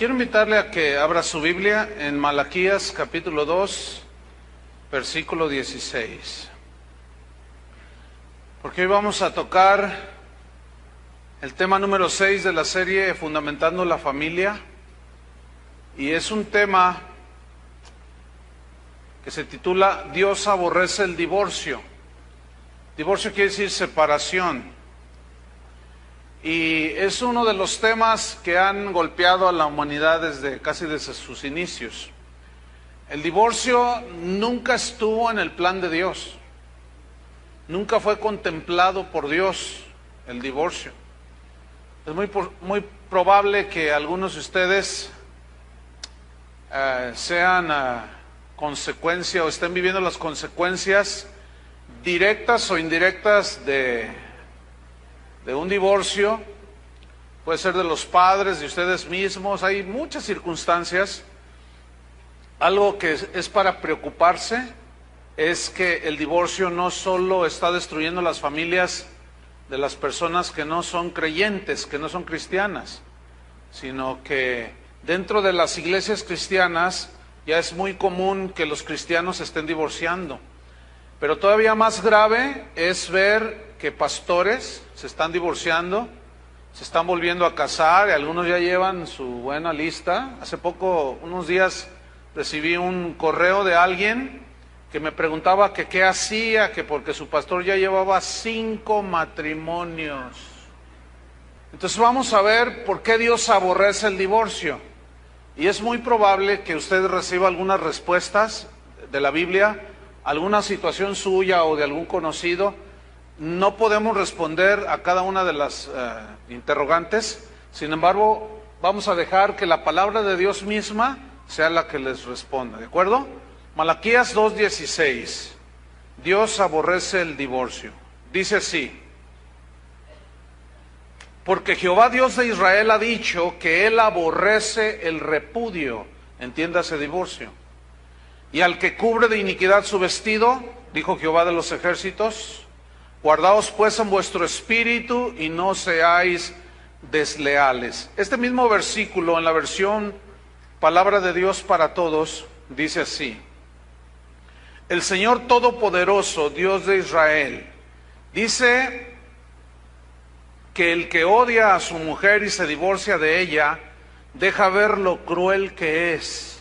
Quiero invitarle a que abra su Biblia en Malaquías capítulo 2, versículo 16. Porque hoy vamos a tocar el tema número 6 de la serie Fundamentando la Familia. Y es un tema que se titula Dios aborrece el divorcio. Divorcio quiere decir separación. Y es uno de los temas que han golpeado a la humanidad casi desde sus inicios. El divorcio nunca estuvo en el plan de Dios. Nunca fue contemplado por Dios el divorcio. Es muy probable que algunos de ustedes sean consecuencia o estén viviendo las consecuencias directas o indirectas de un divorcio. Puede ser de los padres, de ustedes mismos. Hay muchas circunstancias. Algo que es para preocuparse es que el divorcio no solo está destruyendo las familias de las personas que no son creyentes, que no son cristianas, sino que dentro de las iglesias cristianas ya es muy común que los cristianos se estén divorciando. Pero todavía más grave es ver que pastores se están divorciando, se están volviendo a casar, y algunos ya llevan su buena lista. Hace poco, unos días, recibí un correo de alguien que me preguntaba que qué hacía, que porque su pastor ya llevaba 5 matrimonios. Entonces vamos a ver por qué Dios aborrece el divorcio. Y es muy probable que usted reciba algunas respuestas de la Biblia, alguna situación suya o de algún conocido. No podemos responder a cada una de las interrogantes. Sin embargo, vamos a dejar que la palabra de Dios misma sea la que les responda, ¿de acuerdo? Malaquías 2:16. Dios aborrece el divorcio. Dice así: porque Jehová Dios de Israel ha dicho que Él aborrece el repudio, entiéndase divorcio, y al que cubre de iniquidad su vestido, dijo Jehová de los ejércitos. Guardaos pues en vuestro espíritu y no seáis desleales. Este mismo versículo en la versión Palabra de Dios para Todos dice así: el Señor Todopoderoso, Dios de Israel, dice que el que odia a su mujer y se divorcia de ella, deja ver lo cruel que es.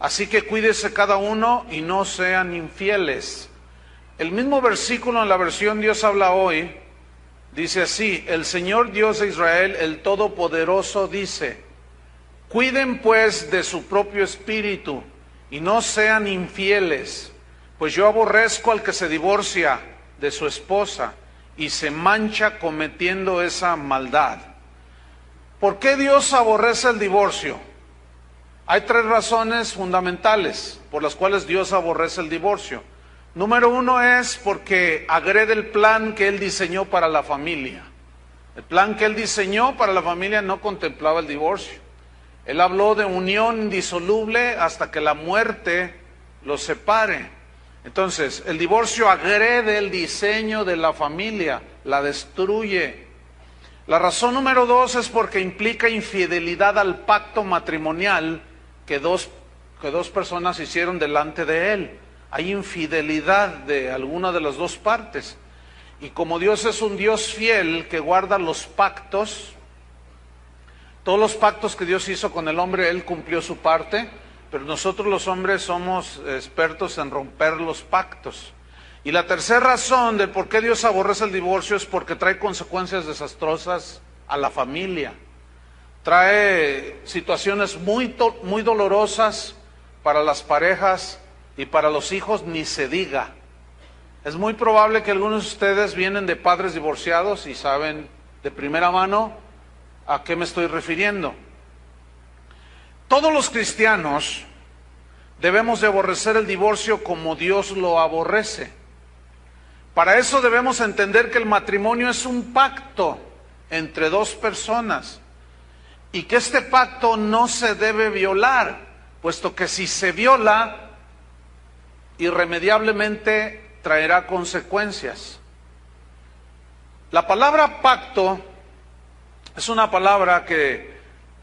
Así que cuídese cada uno y no sean infieles. El mismo versículo en la versión Dios habla hoy, dice así: el Señor Dios de Israel, el Todopoderoso, dice: cuiden pues de su propio espíritu y no sean infieles, pues yo aborrezco al que se divorcia de su esposa y se mancha cometiendo esa maldad. ¿Por qué Dios aborrece el divorcio? Hay 3 razones fundamentales por las cuales Dios aborrece el divorcio. Número 1 es porque agrede el plan que Él diseñó para la familia. El plan que Él diseñó para la familia no contemplaba el divorcio. Él habló de unión indisoluble hasta que la muerte los separe. Entonces, el divorcio agrede el diseño de la familia, la destruye. La razón número 2 es porque implica infidelidad al pacto matrimonial que dos personas hicieron delante de Él. Hay infidelidad de alguna de las dos partes. Y como Dios es un Dios fiel que guarda los pactos, todos los pactos que Dios hizo con el hombre, Él cumplió su parte, pero nosotros los hombres somos expertos en romper los pactos. Y la tercera razón de por qué Dios aborrece el divorcio es porque trae consecuencias desastrosas a la familia. Trae situaciones muy dolorosas para las parejas y para los hijos, ni se diga. Es muy probable que algunos de ustedes vienen de padres divorciados y saben de primera mano a qué me estoy refiriendo. Todos los cristianos debemos de aborrecer el divorcio como Dios lo aborrece. Para eso debemos entender que el matrimonio es un pacto entre 2 personas y que este pacto no se debe violar, puesto que si se viola, irremediablemente traerá consecuencias. La palabra pacto es una palabra que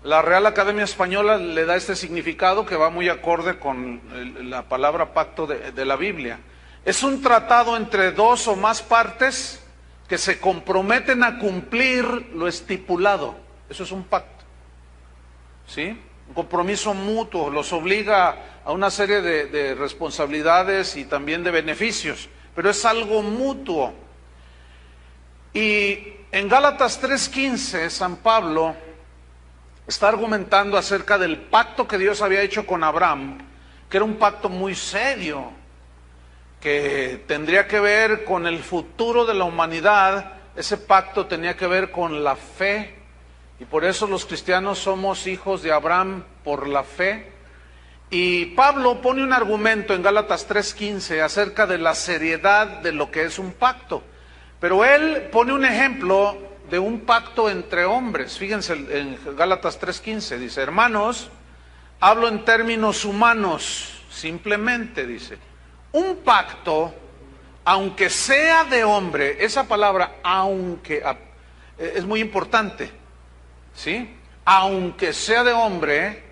La Real Academia Española le da este significado que va muy acorde con la palabra pacto de la Biblia. Es un tratado entre dos o más partes que se comprometen a cumplir lo estipulado. Eso es un pacto, ¿sí? Un compromiso mutuo, los obliga a una serie de responsabilidades y también de beneficios, pero es algo mutuo. Y en Gálatas 3:15, San Pablo está argumentando acerca del pacto que Dios había hecho con Abraham, que era un pacto muy serio, que tendría que ver con el futuro de la humanidad. Ese pacto tenía que ver con la fe, y por eso los cristianos somos hijos de Abraham por la fe. Y Pablo pone un argumento en Gálatas 3:15 acerca de la seriedad de lo que es un pacto, pero él pone un ejemplo de un pacto entre hombres. Fíjense en Gálatas 3:15, dice: hermanos, hablo en términos humanos, simplemente, dice, un pacto, aunque sea de hombre. Esa palabra aunque es muy importante, ¿sí? Aunque sea de hombre,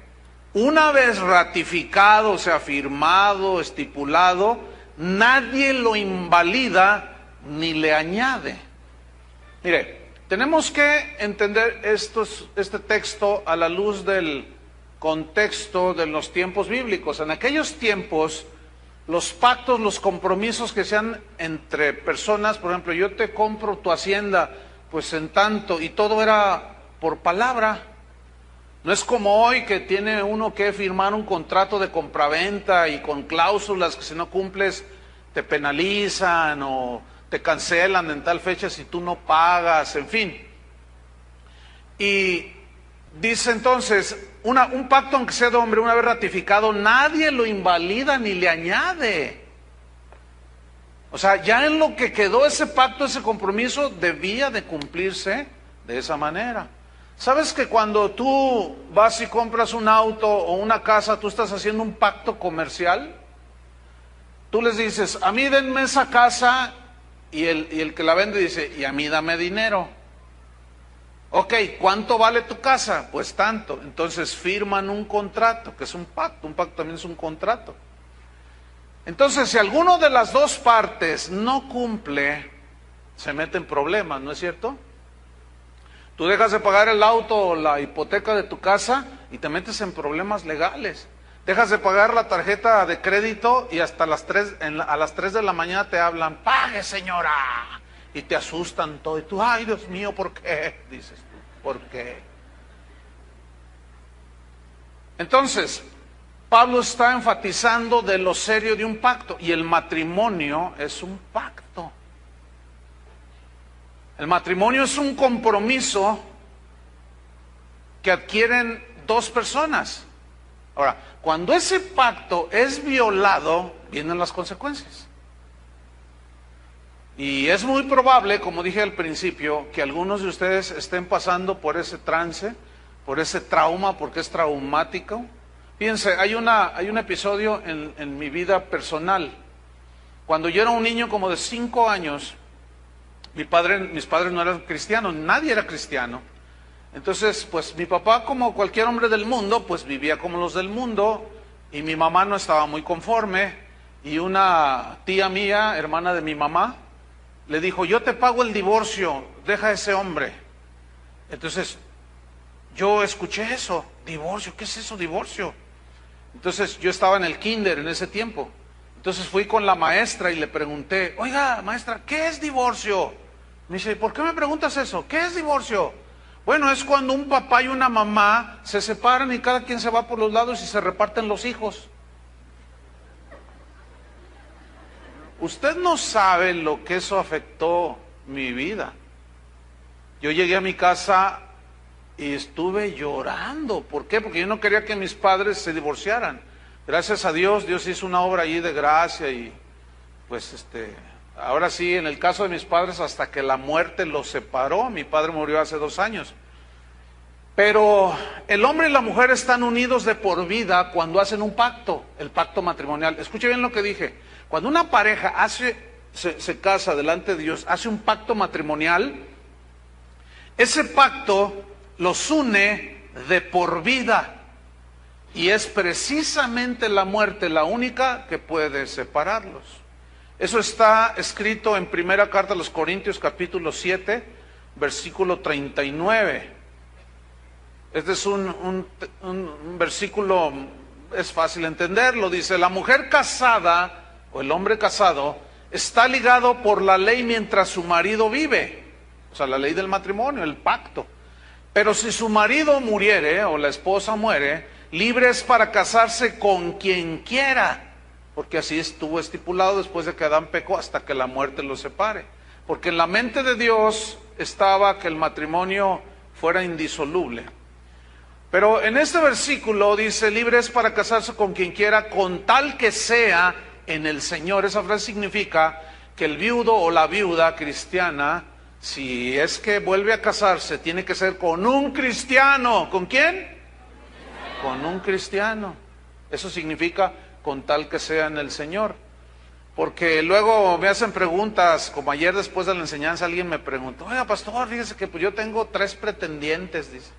una vez ratificado, o sea, firmado, estipulado, nadie lo invalida ni le añade. Mire, tenemos que entender este texto a la luz del contexto de los tiempos bíblicos. En aquellos tiempos, los pactos, los compromisos que sean entre personas, por ejemplo, yo te compro tu hacienda, pues en tanto, y todo era por palabra. No es como hoy que tiene uno que firmar un contrato de compraventa y con cláusulas que si no cumples te penalizan o te cancelan en tal fecha si tú no pagas, en fin. Y dice entonces, un pacto aunque sea de hombre, una vez ratificado, nadie lo invalida ni le añade. O sea, ya en lo que quedó ese pacto, ese compromiso, debía de cumplirse de esa manera. ¿Sabes que cuando tú vas y compras un auto o una casa, tú estás haciendo un pacto comercial? Tú les dices, a mí denme esa casa, y el que la vende dice, y a mí dame dinero. Ok, ¿cuánto vale tu casa? Pues tanto. Entonces firman un contrato, que es un pacto también es un contrato. Entonces, si alguno de las dos partes no cumple, se mete en problemas, ¿no es cierto? Tú dejas de pagar el auto o la hipoteca de tu casa y te metes en problemas legales. Dejas de pagar la tarjeta de crédito y hasta a las 3 de la mañana te hablan, pague señora, y te asustan todo, y tú, ay Dios mío, ¿por qué? Dices tú, ¿por qué? Entonces, Pablo está enfatizando de lo serio de un pacto, y el matrimonio es un pacto. El matrimonio es un compromiso que adquieren dos personas. Ahora, cuando ese pacto es violado, vienen las consecuencias. Y es muy probable, como dije al principio, que algunos de ustedes estén pasando por ese trance, por ese trauma, porque es traumático. Fíjense, hay un episodio en mi vida personal. Cuando yo era un niño como de 5 años, mis padres no eran cristianos, nadie era cristiano. Entonces, pues mi papá, como cualquier hombre del mundo, pues vivía como los del mundo, y mi mamá no estaba muy conforme, y una tía mía, hermana de mi mamá, le dijo, yo te pago el divorcio, deja a ese hombre. Entonces, yo escuché eso, divorcio, ¿qué es eso, divorcio? Entonces, yo estaba en el kinder en ese tiempo. Entonces fui con la maestra y le pregunté, oiga, maestra, ¿qué es divorcio? Me dice, ¿por qué me preguntas eso? ¿Qué es divorcio? Bueno, es cuando un papá y una mamá se separan y cada quien se va por los lados y se reparten los hijos. Usted no sabe lo que eso afectó mi vida. Yo llegué a mi casa y estuve llorando. ¿Por qué? Porque yo no quería que mis padres se divorciaran. Gracias a Dios, Dios hizo una obra allí de gracia y pues ahora sí, en el caso de mis padres, hasta que la muerte los separó. Mi padre murió hace 2 años. Pero el hombre y la mujer están unidos de por vida cuando hacen un pacto, el pacto matrimonial. Escuche bien lo que dije. Cuando una pareja se casa delante de Dios, hace un pacto matrimonial, ese pacto los une de por vida. Y es precisamente la muerte la única que puede separarlos. Eso está escrito en primera carta a los Corintios capítulo 7, versículo 39. Este es un versículo, es fácil entenderlo. Dice, la mujer casada o el hombre casado está ligado por la ley mientras su marido vive. O sea, la ley del matrimonio, el pacto. Pero si su marido muriere o la esposa muere, libre es para casarse con quien quiera, porque así estuvo estipulado después de que Adán pecó hasta que la muerte los separe. Porque en la mente de Dios estaba que el matrimonio fuera indisoluble. Pero en este versículo dice, libre es para casarse con quien quiera, con tal que sea en el Señor. Esa frase significa que el viudo o la viuda cristiana, si es que vuelve a casarse, tiene que ser con un cristiano. ¿Con quién? Con un cristiano. Eso significa con tal que sea en el Señor. Porque luego me hacen preguntas, como ayer después de la enseñanza alguien me preguntó, oiga pastor, fíjese que pues yo tengo 3 pretendientes, dice,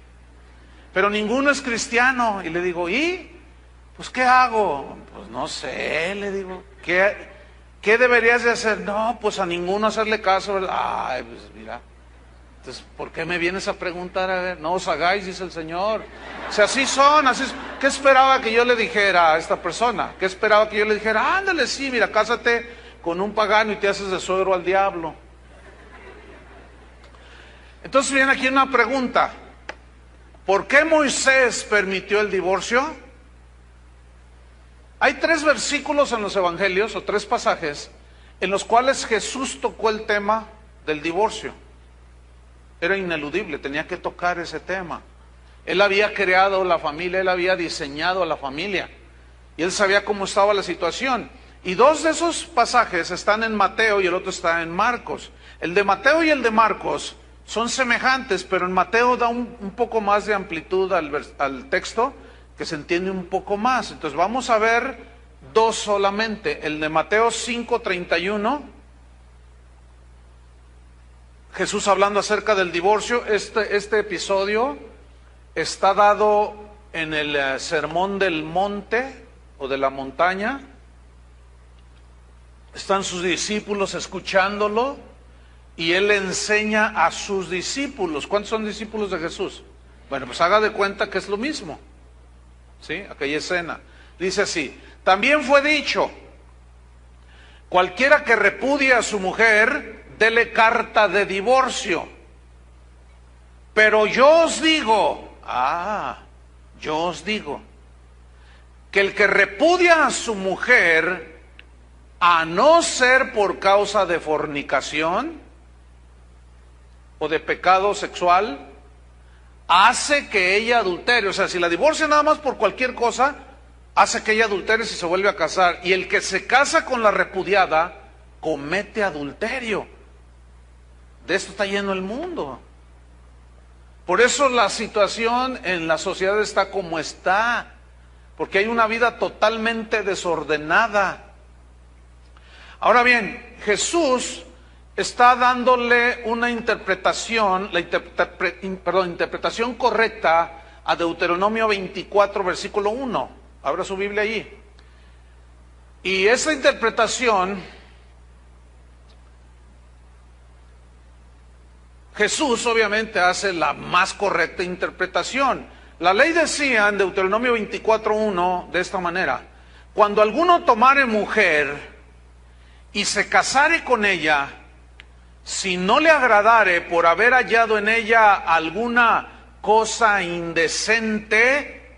pero ninguno es cristiano. Y le digo, ¿y? Pues ¿qué hago? Pues no sé, le digo, ¿qué deberías de hacer? No, pues a ninguno hacerle caso, ¿verdad? Ay, pues mira, entonces, ¿por qué me vienes a preguntar? A ver, no os hagáis, dice el Señor. O sea, así son, así es. ¿Qué esperaba que yo le dijera a esta persona? ¿Qué esperaba que yo le dijera? Ándale, sí, mira, cásate con un pagano y te haces de suegro al diablo. Entonces viene aquí una pregunta. ¿Por qué Moisés permitió el divorcio? Hay 3 versículos en los evangelios, o 3 pasajes, en los cuales Jesús tocó el tema del divorcio. Era ineludible, tenía que tocar ese tema. Él había creado la familia, él había diseñado la familia, y él sabía cómo estaba la situación. Y 2 de esos pasajes están en Mateo y el otro está en Marcos. El de Mateo y el de Marcos son semejantes, pero en Mateo da un poco más de amplitud al texto, que se entiende un poco más. Entonces vamos a ver 2 solamente. El de Mateo 5:31, Jesús hablando acerca del divorcio. Este episodio está dado en el Sermón del Monte o de la montaña. Están sus discípulos escuchándolo y él enseña a sus discípulos. ¿Cuántos son discípulos de Jesús? Bueno, pues haga de cuenta que es lo mismo. ¿Sí? Aquella escena. Dice así, también fue dicho, cualquiera que repudie a su mujer, dele carta de divorcio. Pero yo os digo, que el que repudia a su mujer, a no ser por causa de fornicación o de pecado sexual, hace que ella adultere. O sea, si la divorcia nada más por cualquier cosa, hace que ella adultere si se vuelve a casar. Y el que se casa con la repudiada, comete adulterio. De esto está lleno el mundo. Por eso la situación en la sociedad está como está, porque hay una vida totalmente desordenada. Ahora bien, Jesús está dándole una interpretación, interpretación correcta a Deuteronomio 24, versículo 1. Abra su Biblia allí. Y esa interpretación, Jesús obviamente hace la más correcta interpretación. La ley decía en Deuteronomio 24:1 de esta manera: cuando alguno tomare mujer y se casare con ella, si no le agradare por haber hallado en ella alguna cosa indecente,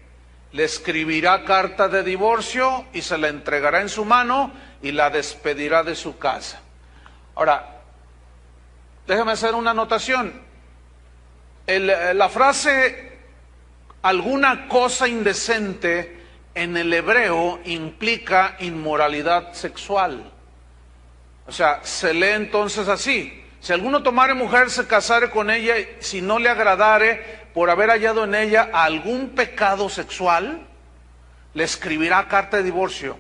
le escribirá carta de divorcio y se la entregará en su mano y la despedirá de su casa. Ahora, déjame hacer una anotación. La frase alguna cosa indecente en el hebreo implica inmoralidad sexual. O sea, se lee entonces así: si alguno tomare mujer, se casare con ella, si no le agradare por haber hallado en ella algún pecado sexual, le escribirá carta de divorcio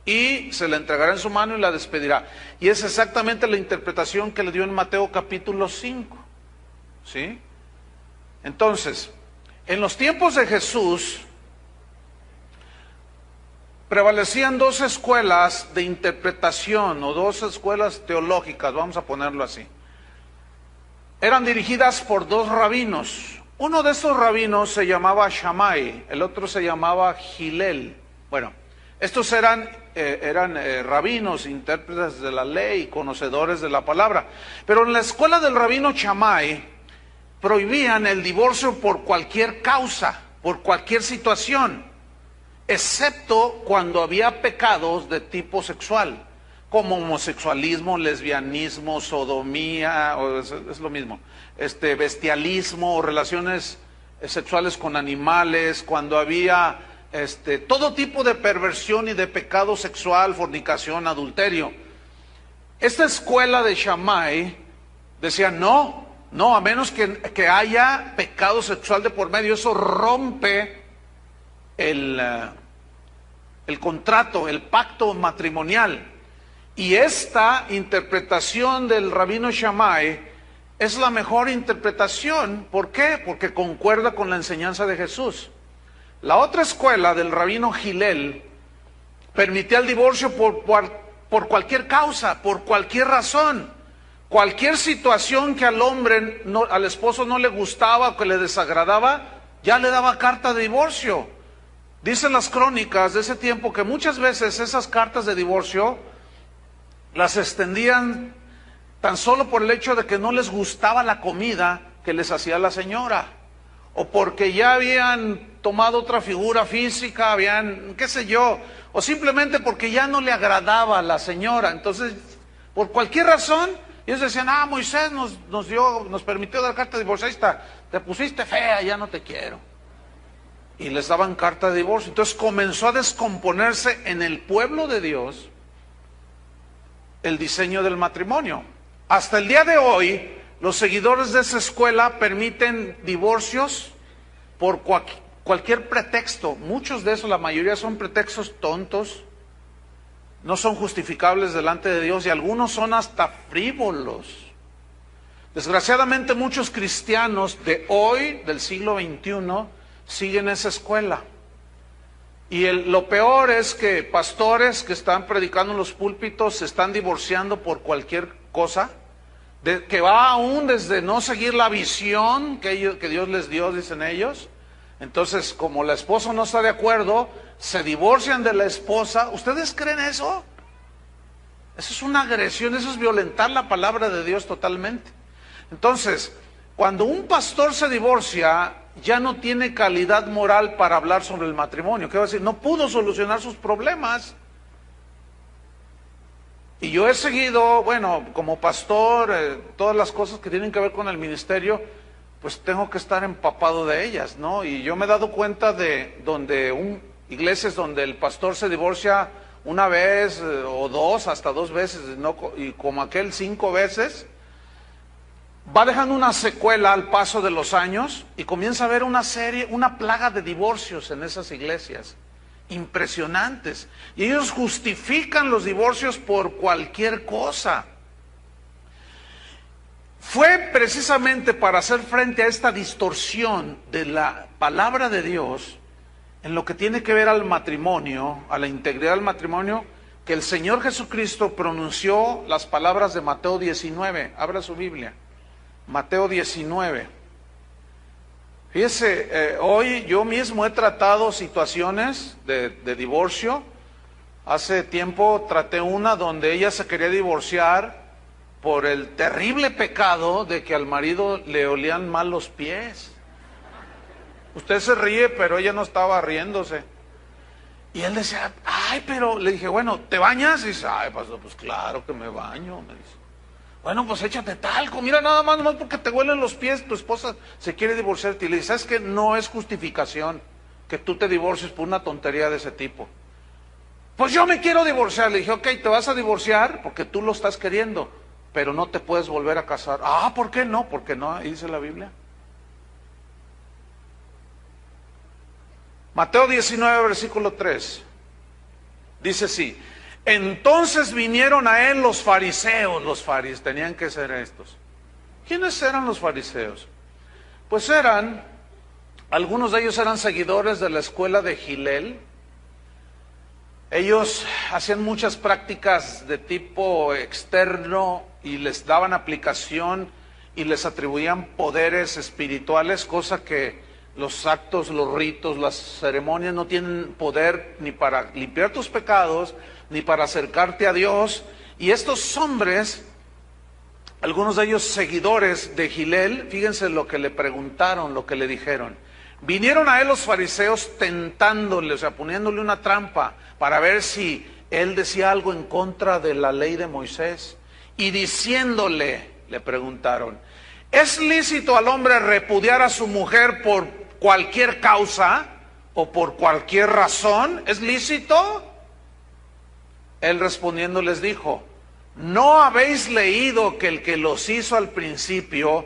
y se la entregará en su mano y la despedirá. Y es exactamente la interpretación que le dio en Mateo capítulo 5. ¿Sí? Entonces, En los tiempos de Jesús prevalecían dos escuelas de interpretación o dos escuelas teológicas, vamos a ponerlo así. Eran dirigidas por dos rabinos. Uno de estos rabinos se llamaba Shammai, el otro se llamaba Hillel. Bueno, estos eran rabinos, intérpretes de la ley, conocedores de la palabra. Pero en la escuela del rabino Shammai prohibían el divorcio por cualquier causa, por cualquier situación, excepto cuando había pecados de tipo sexual, como homosexualismo, lesbianismo, sodomía, es lo mismo, bestialismo, o relaciones sexuales con animales, cuando había todo tipo de perversión y de pecado sexual, fornicación, adulterio. Esta escuela de Shammai decía no, a menos que haya pecado sexual de por medio, eso rompe el contrato, el pacto matrimonial. Y esta interpretación del rabino Shammai es la mejor interpretación. ¿Por qué? Porque concuerda con la enseñanza de Jesús. La otra escuela del rabino Hillel permitía el divorcio por cualquier causa, por cualquier razón. Cualquier situación que al esposo no le gustaba o que le desagradaba, ya le daba carta de divorcio. Dicen las crónicas de ese tiempo que muchas veces esas cartas de divorcio las extendían tan solo por el hecho de que no les gustaba la comida que les hacía la señora, o porque ya habían tomado otra figura física, qué sé yo, o simplemente porque ya no le agradaba a la señora. Entonces, por cualquier razón, ellos decían, Moisés nos permitió dar carta de divorcio, ahí está, te pusiste fea, ya no te quiero. Y les daban carta de divorcio. Entonces comenzó a descomponerse en el pueblo de Dios el diseño del matrimonio. Hasta el día de hoy, los seguidores de esa escuela permiten divorcios por cualquier pretexto. Muchos de esos, la mayoría son pretextos tontos, no son justificables delante de Dios, y algunos son hasta frívolos. Desgraciadamente muchos cristianos de hoy, del siglo XXI, siguen esa escuela. Y lo peor es que pastores que están predicando en los púlpitos se están divorciando por cualquier cosa, que va aún desde no seguir la visión que Dios les dio, dicen ellos. Entonces, como la esposa no está de acuerdo, se divorcian de la esposa. ¿Ustedes creen eso? Eso es una agresión, eso es violentar la palabra de Dios totalmente. Entonces, cuando un pastor se divorcia, ya no tiene calidad moral para hablar sobre el matrimonio. ¿Qué va a decir? No pudo solucionar sus problemas. Y yo he seguido, como pastor, todas las cosas que tienen que ver con el ministerio, pues tengo que estar empapado de ellas, ¿no? Y yo me he dado cuenta de iglesias donde el pastor se divorcia una vez o dos, hasta 2 veces, ¿no? Y como aquel 5 veces, va dejando una secuela al paso de los años y comienza a haber una plaga de divorcios en esas iglesias, impresionantes. Y ellos justifican los divorcios por cualquier cosa. Fue precisamente para hacer frente a esta distorsión de la palabra de Dios en lo que tiene que ver al matrimonio, a la integridad del matrimonio, que el Señor Jesucristo pronunció las palabras de Mateo 19. Abra su Biblia. Mateo 19. Fíjese, hoy yo mismo he tratado situaciones de divorcio. Hace tiempo traté una donde ella se quería divorciar por el terrible pecado de que al marido le olían mal los pies. Usted se ríe, pero ella no estaba riéndose. Y él decía, pero le dije, bueno, ¿te bañas? Y dice, pastor, pues claro que me baño, me dice. Bueno, pues échate talco, mira, nada más porque te huelen los pies, tu esposa se quiere divorciarte. Y le dice, ¿sabes qué? No es justificación que tú te divorcies por una tontería de ese tipo. Pues yo me quiero divorciar. Le dije, ok, te vas a divorciar porque tú lo estás queriendo, pero no te puedes volver a casar. ¿Por qué no? Porque no, ahí dice la Biblia. Mateo 19, versículo 3. Dice así. Entonces vinieron a él los fariseos, tenían que ser estos. ¿Quiénes eran los fariseos? Pues eran Algunos de ellos eran seguidores de la escuela de Hillel. Ellos hacían muchas prácticas de tipo externo y les daban aplicación y les atribuían poderes espirituales, cosa que los actos, los ritos, las ceremonias no tienen poder ni para limpiar tus pecados, ni para acercarte a Dios. Y estos hombres, algunos de ellos seguidores de Hillel, fíjense lo que le preguntaron, lo que le dijeron. Vinieron a él los fariseos tentándole, o sea, poniéndole una trampa para ver si él decía algo en contra de la ley de Moisés. Y diciéndole, le preguntaron, ¿es lícito al hombre repudiar a su mujer por cualquier causa o por cualquier razón? ¿Es lícito? Él respondiendo les dijo, ¿no habéis leído que el que los hizo al principio,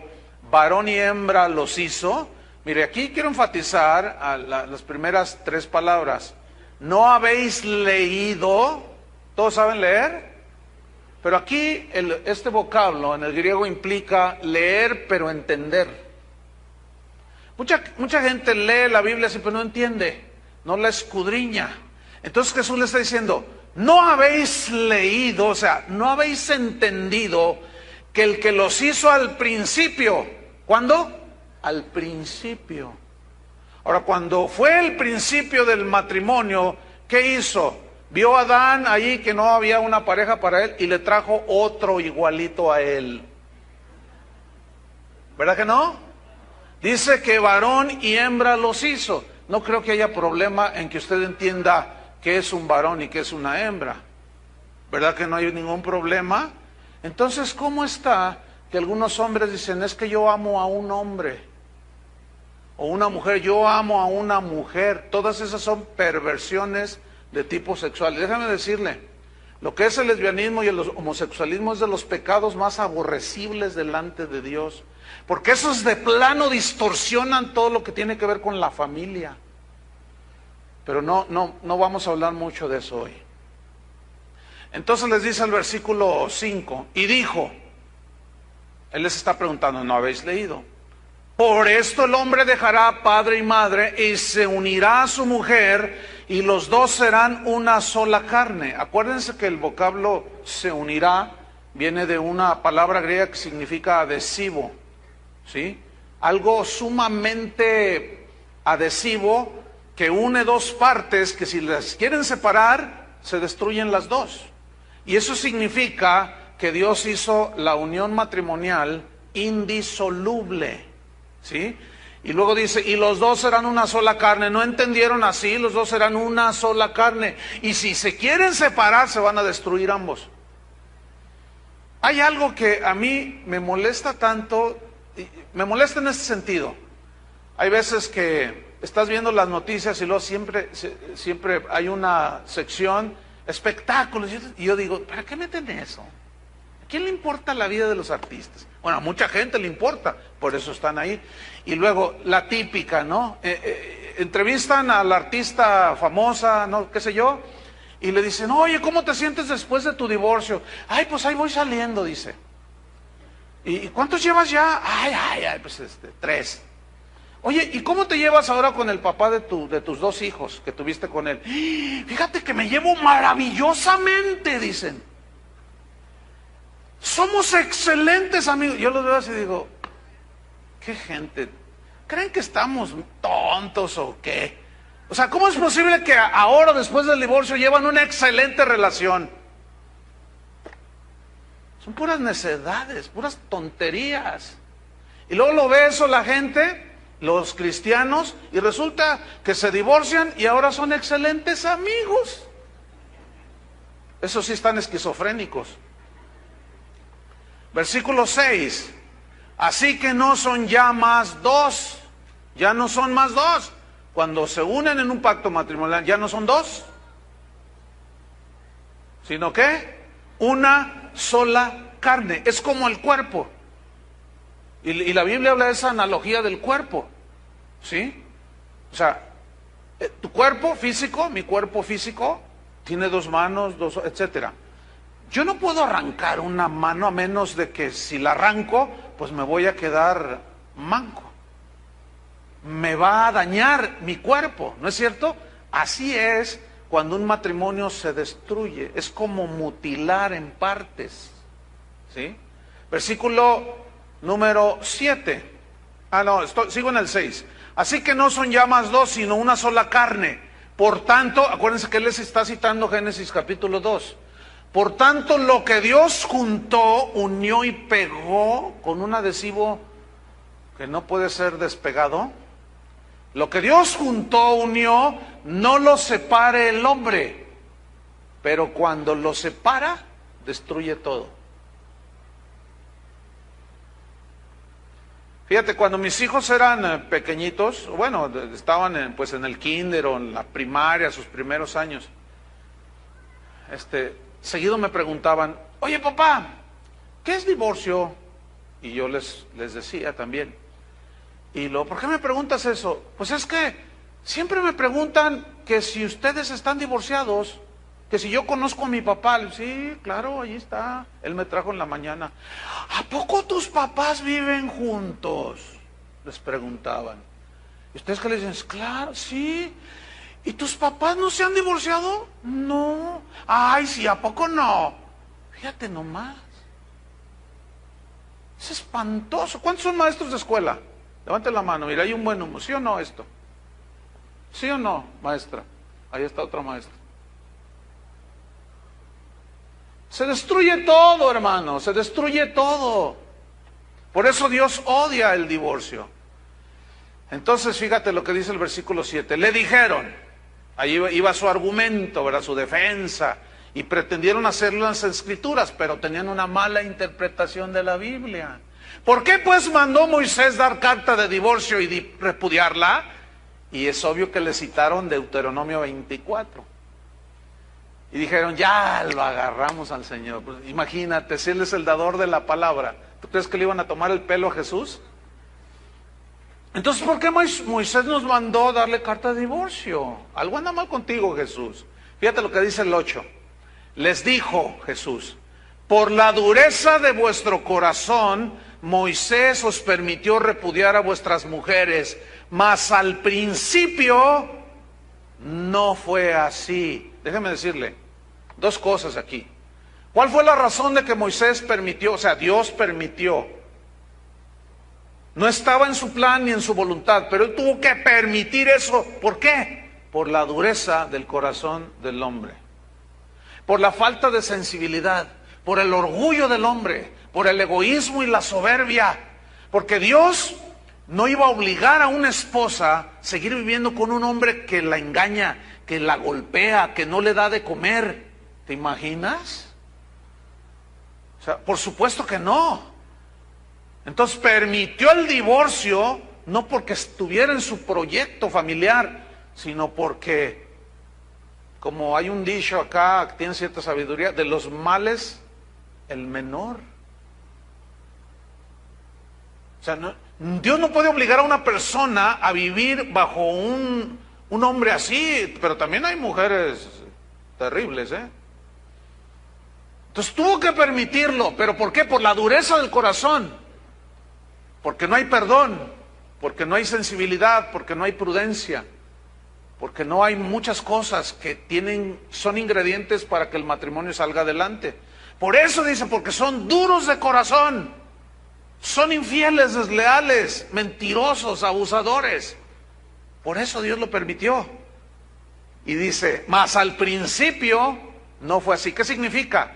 varón y hembra los hizo? Mire, aquí quiero enfatizar las primeras tres palabras. ¿No habéis leído? ¿Todos saben leer? Pero aquí este vocablo en el griego implica leer pero entender. Mucha gente lee la Biblia así pero no entiende, no la escudriña. Entonces Jesús le está diciendo, no habéis leído, o sea, no habéis entendido que el que los hizo al principio, ¿cuándo? Al principio. Ahora, cuando fue el principio del matrimonio, ¿qué hizo? Vio a Adán ahí que no había una pareja para él y le trajo otro igualito a él. ¿Verdad que no? Dice que varón y hembra los hizo. No creo que haya problema en que usted entienda qué es un varón y qué es una hembra. ¿Verdad que no hay ningún problema? Entonces, ¿cómo está que algunos hombres dicen, es que yo amo a un hombre? O una mujer, yo amo a una mujer. Todas esas son perversiones de tipo sexual. Déjame decirle, lo que es el lesbianismo y el homosexualismo es de los pecados más aborrecibles delante de Dios. Porque esos de plano distorsionan todo lo que tiene que ver con la familia. Pero no vamos a hablar mucho de eso hoy. Entonces les dice el versículo 5, y dijo, él les está preguntando, ¿no habéis leído? Por esto el hombre dejará padre y madre y se unirá a su mujer y los dos serán una sola carne. Acuérdense que el vocablo se unirá viene de una palabra griega que significa adhesivo, ¿sí? Algo sumamente adhesivo que une dos partes que si las quieren separar se destruyen las dos. Y eso significa que Dios hizo la unión matrimonial indisoluble. ¿Sí? Y luego dice, y los dos serán una sola carne. ¿No entendieron así? Los dos serán una sola carne. Y si se quieren separar, se van a destruir ambos. Hay algo que a mí me molesta tanto, me molesta en este sentido. Hay veces que estás viendo las noticias y luego siempre hay una sección, espectáculos, y yo digo, ¿para qué meten eso? ¿A quién le importa la vida de los artistas? Bueno, a mucha gente le importa, por eso están ahí. Y luego, la típica, ¿no? Entrevistan a la artista famosa, ¿no? ¿Qué sé yo? Y le dicen, oye, ¿cómo te sientes después de tu divorcio? Ay, pues ahí voy saliendo, dice. ¿Y cuántos llevas ya? Ay, pues 3. Oye, ¿y cómo te llevas ahora con el papá de tus 2 hijos que tuviste con él? Fíjate que me llevo maravillosamente, dicen. Somos excelentes amigos. Yo los veo así y digo, ¿qué gente? ¿Creen que estamos tontos o qué? O sea, ¿cómo es posible que ahora, después del divorcio, llevan una excelente relación? Son puras necedades, puras tonterías. Y luego lo ve eso la gente, los cristianos, y resulta que se divorcian y ahora son excelentes amigos. Esos sí están esquizofrénicos. Versículo 6, así que no son ya más 2, ya no son más 2. Cuando se unen en un pacto matrimonial, ya no son 2, sino que una sola carne. Es como el cuerpo. Y la Biblia habla de esa analogía del cuerpo, ¿sí? O sea, tu cuerpo físico, mi cuerpo físico, tiene 2 manos, 2, etcétera. Yo no puedo arrancar una mano a menos de que si la arranco, pues me voy a quedar manco. me va a dañar mi cuerpo, ¿no es cierto? Así es cuando un matrimonio se destruye, es como mutilar en partes, ¿sí? Versículo número 7. Sigo en el 6. Así que no son ya más dos, sino una sola carne. Por tanto, acuérdense que él les está citando Génesis capítulo 2. Por tanto, lo que Dios juntó, unió y pegó con un adhesivo que no puede ser despegado. Lo que Dios juntó, unió, no lo separe el hombre. Pero cuando lo separa, destruye todo. Fíjate, cuando mis hijos eran pequeñitos, bueno, estaban en el kinder o en la primaria, sus primeros años, seguido me preguntaban, oye papá, ¿qué es divorcio? Y yo les decía también. Y luego, ¿por qué me preguntas eso? Pues es que siempre me preguntan que si ustedes están divorciados, que si yo conozco a mi papá. Sí, claro, ahí está, él me trajo en la mañana. ¿A poco tus papás viven juntos? Les preguntaban. ¿Y ustedes qué les dicen? Claro, sí. ¿Y tus papás no se han divorciado? No. Ay, sí, ¿a poco no? Fíjate nomás. Es espantoso. ¿Cuántos son maestros de escuela? Levanten la mano, mira, hay un buen número. ¿Sí o no esto? ¿Sí o no, maestra? Ahí está otra maestra. Se destruye todo, hermano, se destruye todo. Por eso Dios odia el divorcio. Entonces, fíjate lo que dice el versículo 7. Le dijeron, ahí iba su argumento, ¿verdad? Su defensa, y pretendieron hacerlo en las Escrituras, pero tenían una mala interpretación de la Biblia. ¿Por qué pues mandó Moisés dar carta de divorcio y repudiarla? Y es obvio que le citaron Deuteronomio 24. Y dijeron, ya lo agarramos al Señor. Pues, imagínate, si Él es el dador de la palabra, ¿tú crees que le iban a tomar el pelo a Jesús? Entonces, ¿por qué Moisés nos mandó darle carta de divorcio? Algo anda mal contigo, Jesús. Fíjate lo que dice el 8. Les dijo Jesús, por la dureza de vuestro corazón, Moisés os permitió repudiar a vuestras mujeres, mas al principio no fue así. Déjeme decirle dos cosas aquí. ¿Cuál fue la razón de que Moisés permitió, o sea, Dios permitió? No estaba en su plan ni en su voluntad, pero Él tuvo que permitir eso. ¿Por qué? Por la dureza del corazón del hombre, por la falta de sensibilidad, por el orgullo del hombre, por el egoísmo y la soberbia. Porque Dios no iba a obligar a una esposa a seguir viviendo con un hombre que la engaña, que la golpea, que no le da de comer. ¿Te imaginas? O sea, por supuesto que no. Entonces permitió el divorcio, no porque estuviera en su proyecto familiar, sino porque, como hay un dicho acá, que tiene cierta sabiduría, de los males, el menor. O sea, Dios no puede obligar a una persona a vivir bajo un hombre así, pero también hay mujeres terribles, ¿eh? Entonces tuvo que permitirlo, ¿pero por qué? Por la dureza del corazón, porque no hay perdón, porque no hay sensibilidad, porque no hay prudencia, porque no hay muchas cosas que son ingredientes para que el matrimonio salga adelante. Por eso dice, porque son duros de corazón, son infieles, desleales, mentirosos, abusadores. Por eso Dios lo permitió. Y dice, mas al principio no fue así. ¿Qué significa?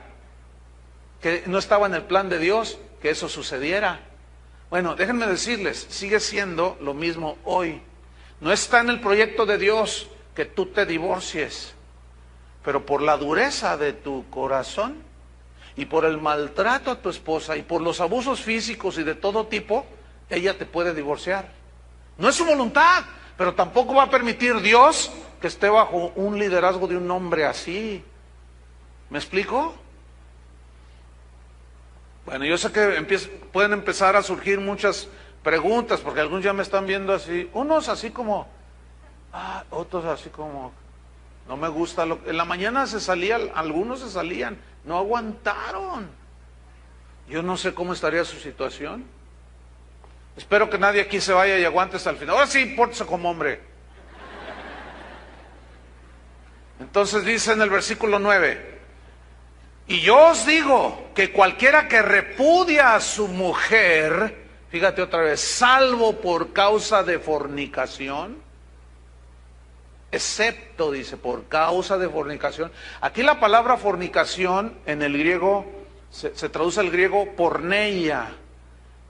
Que no estaba en el plan de Dios que eso sucediera. Bueno, déjenme decirles, sigue siendo lo mismo hoy. No está en el proyecto de Dios que tú te divorcies, pero por la dureza de tu corazón y por el maltrato a tu esposa y por los abusos físicos y de todo tipo, ella te puede divorciar. No es su voluntad, pero tampoco va a permitir Dios que esté bajo un liderazgo de un hombre así. ¿Me explico? Bueno, yo sé que pueden empezar a surgir muchas preguntas, porque algunos ya me están viendo así, unos así como, otros así como, no me gusta. En la mañana algunos se salían, no aguantaron. Yo no sé cómo estaría su situación. Espero que nadie aquí se vaya y aguante hasta el final. Ahora sí, pórtese como hombre. Entonces dice en el versículo 9: y yo os digo que cualquiera que repudia a su mujer, fíjate otra vez, salvo por causa de fornicación, excepto, dice, por causa de fornicación. Aquí la palabra fornicación en el griego se traduce al griego porneia,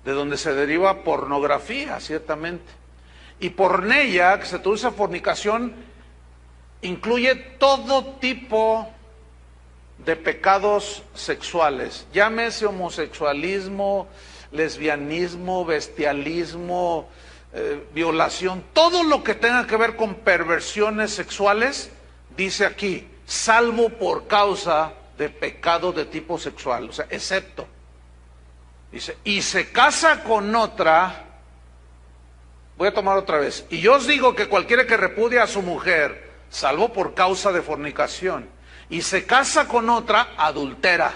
de donde se deriva pornografía, ciertamente. Y porneia, que se traduce a fornicación, incluye todo tipo de pecados sexuales, llámese homosexualismo, lesbianismo, bestialismo, violación, todo lo que tenga que ver con perversiones sexuales, dice aquí, salvo por causa de pecado de tipo sexual, o sea, excepto. Dice, y se casa con otra, voy a tomar otra vez, y yo os digo que cualquiera que repudia a su mujer, salvo por causa de fornicación, y se casa con otra, adultera.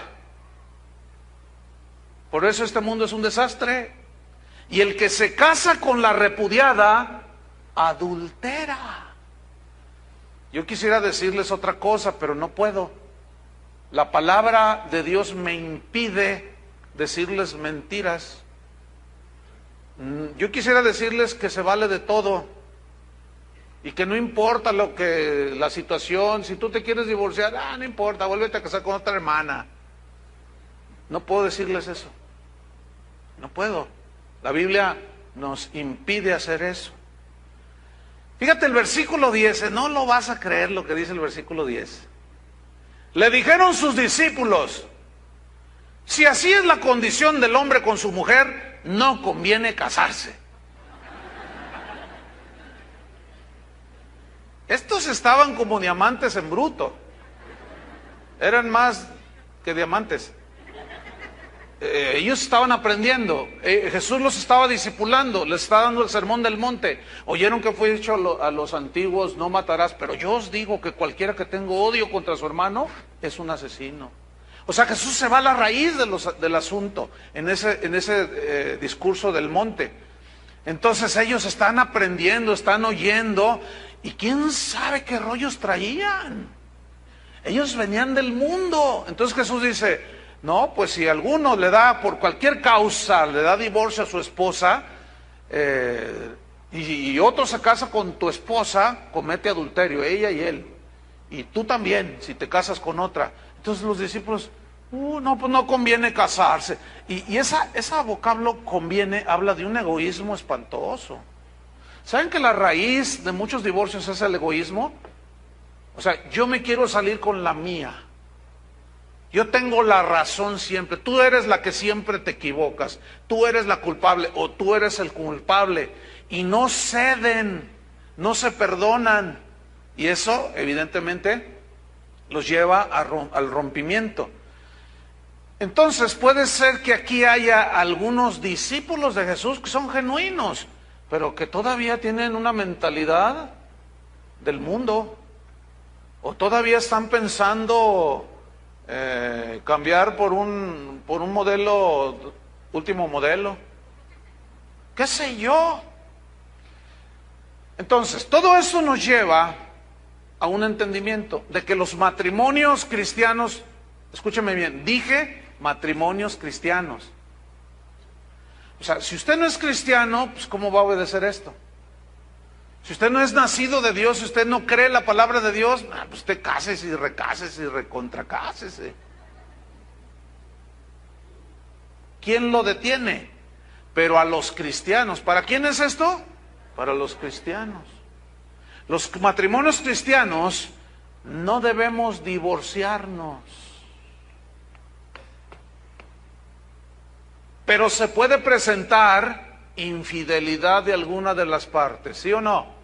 Por eso este mundo es un desastre. Y el que se casa con la repudiada, adultera. Yo quisiera decirles otra cosa, pero no puedo. La palabra de Dios me impide decirles mentiras. Yo quisiera decirles que se vale de todo y que no importa lo que la situación. Si tú te quieres divorciar, no importa, vuélvete a casar con otra hermana. No puedo decirles eso. No puedo. La Biblia nos impide hacer eso. Fíjate el versículo 10, no lo vas a creer lo que dice el versículo 10. Le dijeron sus discípulos: si así es la condición del hombre con su mujer, no conviene casarse. Estos estaban como diamantes en bruto. Eran más que diamantes. Ellos estaban aprendiendo. Jesús los estaba discipulando, les estaba dando el sermón del monte. Oyeron que fue dicho a los antiguos: no matarás, pero yo os digo que cualquiera que tenga odio contra su hermano es un asesino. O sea, Jesús se va a la raíz del asunto en ese discurso del monte. Entonces ellos están aprendiendo, están oyendo, y quién sabe qué rollos traían. Ellos venían del mundo. Entonces Jesús dice: no, pues si alguno le da, por cualquier causa, le da divorcio a su esposa, y otro se casa con tu esposa, comete adulterio, ella y él. Y tú también, si te casas con otra. Entonces los discípulos, no, pues no conviene casarse. Y esa vocablo conviene, habla de un egoísmo espantoso. ¿Saben que la raíz de muchos divorcios es el egoísmo? O sea, yo me quiero salir con la mía. Yo tengo la razón siempre. Tú eres la que siempre te equivocas. Tú eres la culpable o tú eres el culpable. Y no ceden, no se perdonan. Y eso, evidentemente, los lleva al rompimiento. Entonces, puede ser que aquí haya algunos discípulos de Jesús que son genuinos, pero que todavía tienen una mentalidad del mundo. O todavía están pensando cambiar por un modelo, último modelo, qué sé yo. Entonces, todo eso nos lleva a un entendimiento de que los matrimonios cristianos, escúcheme bien, dije matrimonios cristianos. O sea, si usted no es cristiano, pues ¿cómo va a obedecer esto? Si usted no es nacido de Dios, si usted no cree la palabra de Dios, pues usted cásese y recásese y recontracásese. ¿Quién lo detiene? Pero a los cristianos. ¿Para quién es esto? Para los cristianos. Los matrimonios cristianos no debemos divorciarnos. Pero se puede presentar infidelidad de alguna de las partes, ¿sí o no?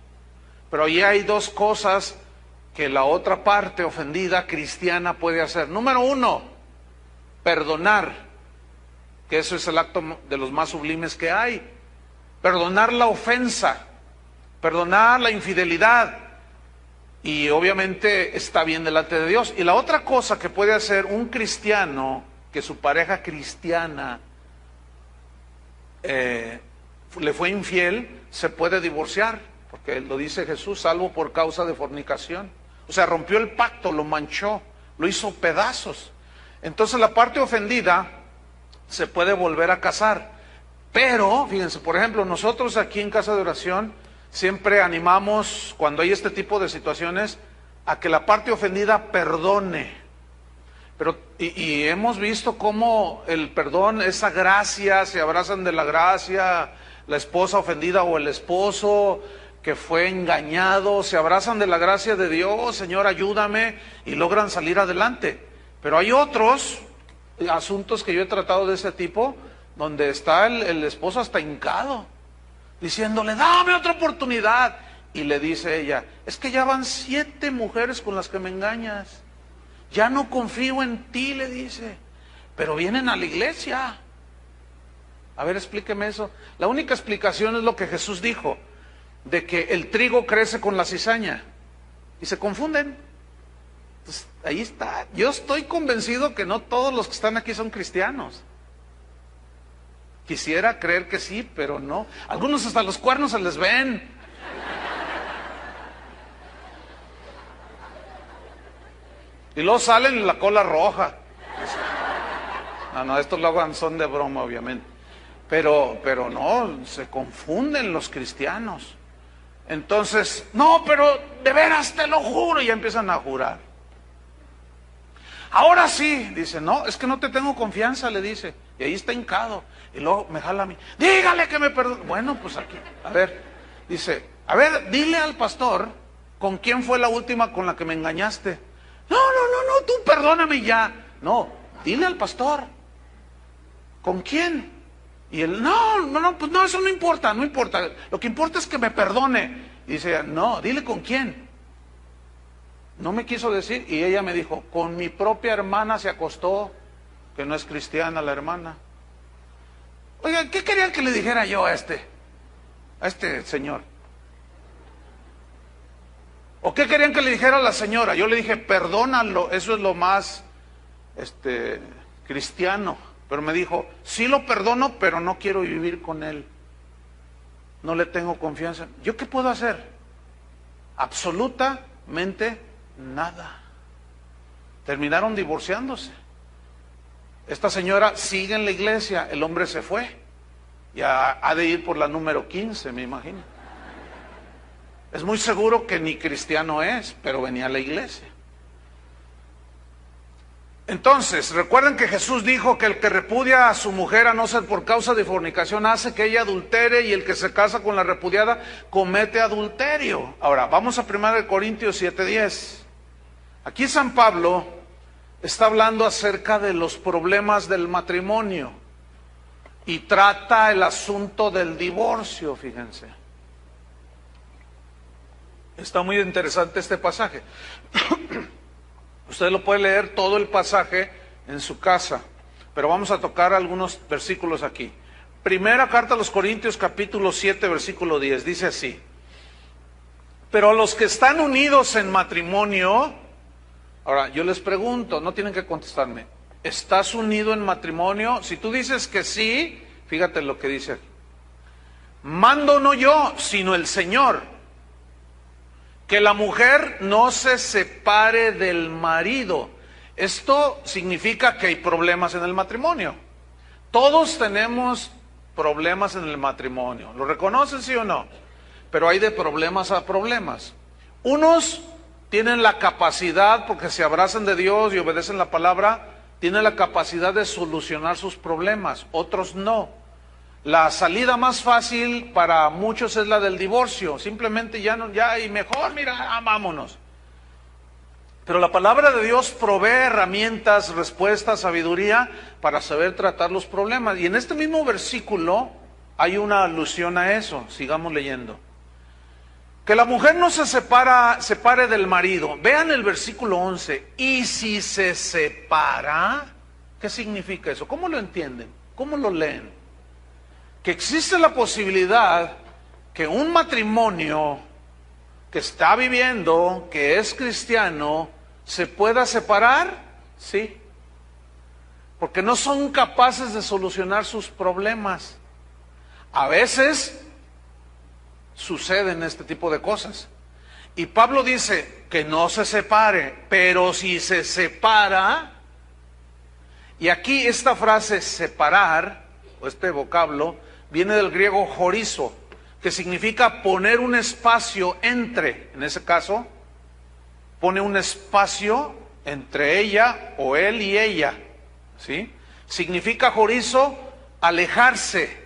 Pero ahí hay dos cosas que la otra parte ofendida cristiana puede hacer. Número uno, perdonar, que eso es el acto de los más sublimes que hay. Perdonar la ofensa, perdonar la infidelidad, y obviamente está bien delante de Dios. Y la otra cosa que puede hacer un cristiano, que su pareja cristiana le fue infiel, se puede divorciar, porque lo dice Jesús, salvo por causa de fornicación. O sea, rompió el pacto, lo manchó, lo hizo pedazos. Entonces la parte ofendida se puede volver a casar. Pero, fíjense, por ejemplo, nosotros aquí en Casa de Oración siempre animamos, cuando hay este tipo de situaciones, a que la parte ofendida perdone. Pero, y hemos visto cómo el perdón, esa gracia, se abrazan de la gracia, la esposa ofendida o el esposo que fue engañado, se abrazan de la gracia de Dios, Señor, ayúdame, y logran salir adelante. Pero hay otros asuntos que yo he tratado de ese tipo, donde está el esposo hasta hincado, diciéndole, dame otra oportunidad. Y le dice ella, es que ya van 7 mujeres con las que me engañas. Ya no confío en ti, le dice. Pero vienen a la iglesia. A ver, explíqueme eso. La única explicación es lo que Jesús dijo, de que el trigo crece con la cizaña. Y se confunden. Entonces, ahí está. Yo estoy convencido que no todos los que están aquí son cristianos. Quisiera creer que sí, pero no. Algunos hasta los cuernos se les ven. Y luego salen en la cola roja. No, estos lo hagan, son de broma, obviamente. Pero no, se confunden los cristianos. Entonces, no, pero de veras te lo juro, y ya empiezan a jurar. Ahora sí, dice, no, es que no te tengo confianza, le dice. Y ahí está hincado. Y luego me jala a mí, dígale que me perdone. Bueno, pues aquí, a ver, dice, a ver, dile al pastor con quién fue la última con la que me engañaste. No, tú perdóname ya. No, dile al pastor. ¿Con quién? Y él, no, pues no, eso no importa. Lo que importa es que me perdone. Y dice, no, dile con quién. No me quiso decir, y ella me dijo, con mi propia hermana se acostó, que no es cristiana la hermana. Oiga, ¿qué querían que le dijera yo a este señor? ¿O qué querían que le dijera a la señora? Yo le dije, perdónalo, eso es lo más cristiano. Pero me dijo, sí lo perdono, pero no quiero vivir con él. No le tengo confianza. ¿Yo qué puedo hacer? Absolutamente nada. Terminaron divorciándose. Esta señora sigue en la iglesia, el hombre se fue. Ya ha de ir por la número 15, me imagino. Es muy seguro que ni cristiano es, pero venía a la iglesia. Entonces, recuerden que Jesús dijo que el que repudia a su mujer a no ser por causa de fornicación hace que ella adultere, y el que se casa con la repudiada comete adulterio. Ahora, vamos a 1 Corintios 7:10. Aquí San Pablo está hablando acerca de los problemas del matrimonio y trata el asunto del divorcio, fíjense. Está muy interesante este pasaje. Usted lo puede leer todo el pasaje en su casa, pero vamos a tocar algunos versículos aquí. Primera carta a los Corintios, capítulo 7, versículo 10, dice así: pero a los que están unidos en matrimonio, ahora yo les pregunto, no tienen que contestarme, ¿estás unido en matrimonio? Si tú dices que sí, fíjate lo que dice aquí: mando no yo, sino el Señor, que la mujer no se separe del marido. Esto significa que hay problemas en el matrimonio. Todos tenemos problemas en el matrimonio. ¿Lo reconocen, sí o no? Pero hay de problemas a problemas. Unos tienen la capacidad, porque se abrazan de Dios y obedecen la palabra, tienen la capacidad de solucionar sus problemas. Otros no. La salida más fácil para muchos es la del divorcio. Simplemente ya y mejor, mira, vámonos. Pero la palabra de Dios provee herramientas, respuestas, sabiduría para saber tratar los problemas. Y en este mismo versículo hay una alusión a eso. Sigamos leyendo. Que la mujer no se separe del marido. Vean el versículo 11. Y si se separa, ¿qué significa eso? ¿Cómo lo entienden? ¿Cómo lo leen? Que existe la posibilidad que un matrimonio que está viviendo, que es cristiano, se pueda separar, sí, porque no son capaces de solucionar sus problemas. A veces suceden este tipo de cosas. Y Pablo dice que no se separe, pero si se separa, y aquí esta frase separar, o este vocablo, viene del griego horizo, que significa poner un espacio entre, en ese caso, pone un espacio entre ella o él y ella, ¿sí? Significa horizo, alejarse,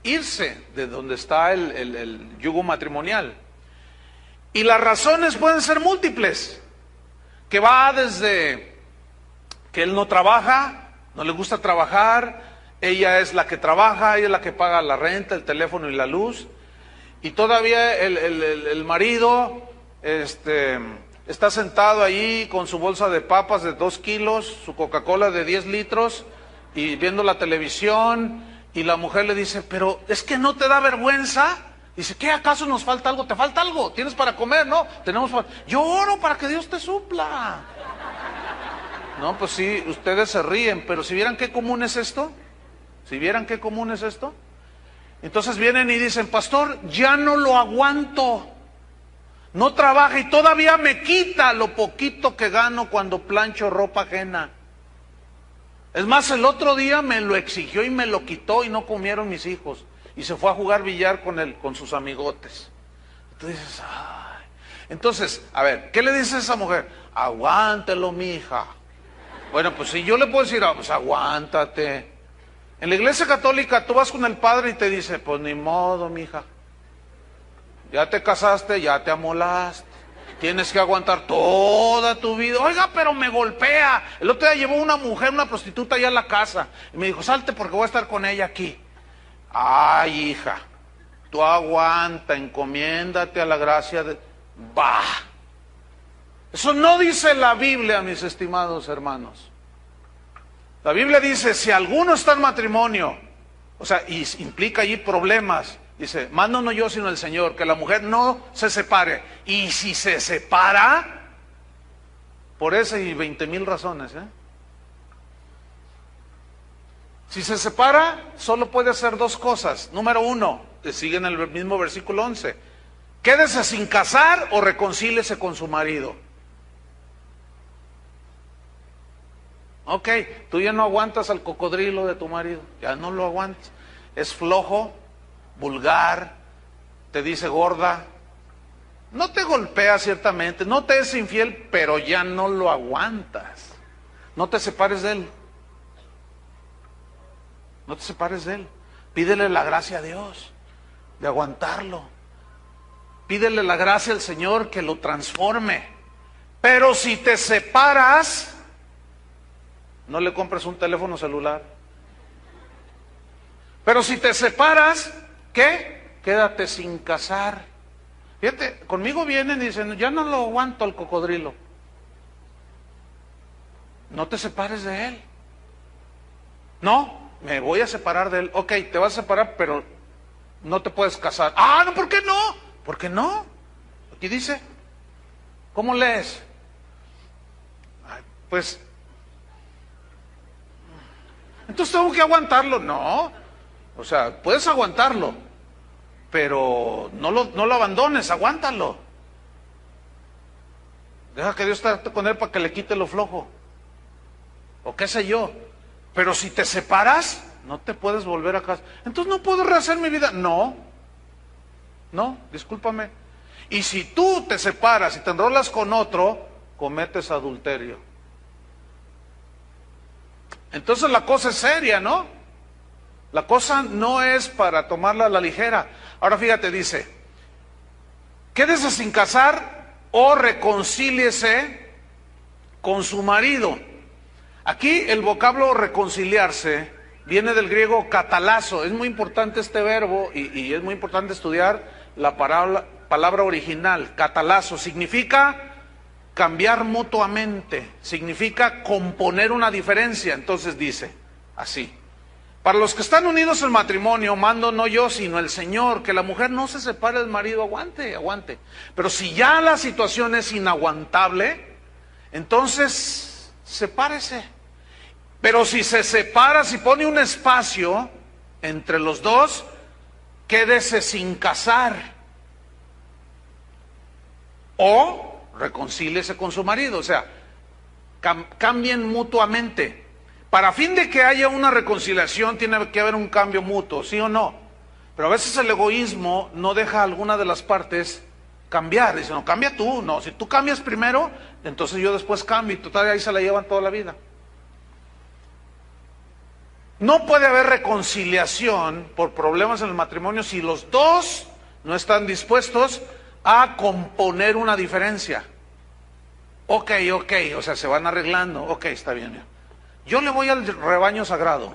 irse de donde está el yugo matrimonial. Y las razones pueden ser múltiples, que va desde que él no trabaja, no le gusta trabajar, ella es la que trabaja, ella es la que paga la renta, el teléfono y la luz, y todavía el marido está sentado ahí con su bolsa de papas de 2 kilos, su Coca-Cola de 10 litros, y viendo la televisión. Y la mujer le dice, pero es que no te da vergüenza. Dice, ¿qué acaso nos falta algo? ¿Te falta algo? ¿Tienes para comer? No, tenemos para... Yo oro para que Dios te supla. No, pues sí, ustedes se ríen, pero si vieran qué común es esto, si vieran qué común es esto, entonces vienen y dicen, pastor, ya no lo aguanto. No trabaja y todavía me quita lo poquito que gano cuando plancho ropa ajena. Es más, el otro día me lo exigió y me lo quitó y no comieron mis hijos. Y se fue a jugar billar con sus amigotes. Entonces dices, ay. Entonces, a ver, ¿qué le dice a esa mujer? Aguántelo, mija. Bueno, pues si yo le puedo decir, pues aguántate. En la iglesia católica tú vas con el padre y te dice, pues ni modo, mija. Ya te casaste, ya te amolaste. Tienes que aguantar toda tu vida. Oiga, pero me golpea. El otro día llevó una mujer, una prostituta allá a la casa. Y me dijo, salte porque voy a estar con ella aquí. Ay, hija, tú aguanta, encomiéndate a la gracia de... Bah. Eso no dice la Biblia, mis estimados hermanos. La Biblia dice, si alguno está en matrimonio, o sea, y implica allí problemas, dice, mando no yo sino el Señor, que la mujer no se separe. Y si se separa, por esa y 20,000 razones, si se separa, solo puede hacer 2 cosas. Número 1, sigue en el mismo versículo 11. Quédese sin casar o reconcíliese con su marido. Ok, tú ya no aguantas al cocodrilo de tu marido, ya no lo aguantas. Es flojo, vulgar, te dice gorda, no te golpea ciertamente, no te es infiel, pero ya no lo aguantas. No te separes de él. No te separes de él. Pídele la gracia a Dios de aguantarlo. Pídele la gracia al Señor que lo transforme. Pero si te separas, no le compres un teléfono celular. Pero si te separas, ¿qué? Quédate sin casar. Fíjate, conmigo vienen y dicen, ya no lo aguanto al cocodrilo. No te separes de él. No, me voy a separar de él. Ok, te vas a separar, pero no te puedes casar. Ah, no, ¿por qué no? ¿Por qué no? Aquí dice. ¿Cómo lees? Ay, pues, entonces tengo que aguantarlo. No, o sea, puedes aguantarlo, pero no lo abandones, aguántalo. Deja que Dios esté con él para que le quite lo flojo. O qué sé yo. Pero si te separas, no te puedes volver a casa. Entonces no puedo rehacer mi vida. No, discúlpame. Y si tú te separas y te enrolas con otro, cometes adulterio. Entonces la cosa es seria, ¿no? La cosa no es para tomarla a la ligera. Ahora fíjate, dice, quédese sin casar o reconcíliese con su marido. Aquí el vocablo reconciliarse viene del griego catalazo. Es muy importante este verbo y es muy importante estudiar la palabra original. Catalazo significa cambiar mutuamente, significa componer una diferencia. Entonces dice así: para los que están unidos en matrimonio, mando no yo sino el Señor, que la mujer no se separe del marido. Aguante. Pero si ya la situación es inaguantable, entonces sepárese. Pero si se separa, si pone un espacio entre los dos, quédese sin casar. O reconcíliese con su marido. O sea, cambien mutuamente. Para fin de que haya una reconciliación, tiene que haber un cambio mutuo, ¿sí o no? Pero a veces el egoísmo no deja a alguna de las partes cambiar. Dice, no, cambia tú. No, si tú cambias primero, entonces yo después cambio. Y total, ahí se la llevan toda la vida. No puede haber reconciliación por problemas en el matrimonio si los dos no están dispuestos a componer una diferencia. Ok, o sea, se van arreglando. Ok, está bien. Yo le voy al rebaño sagrado.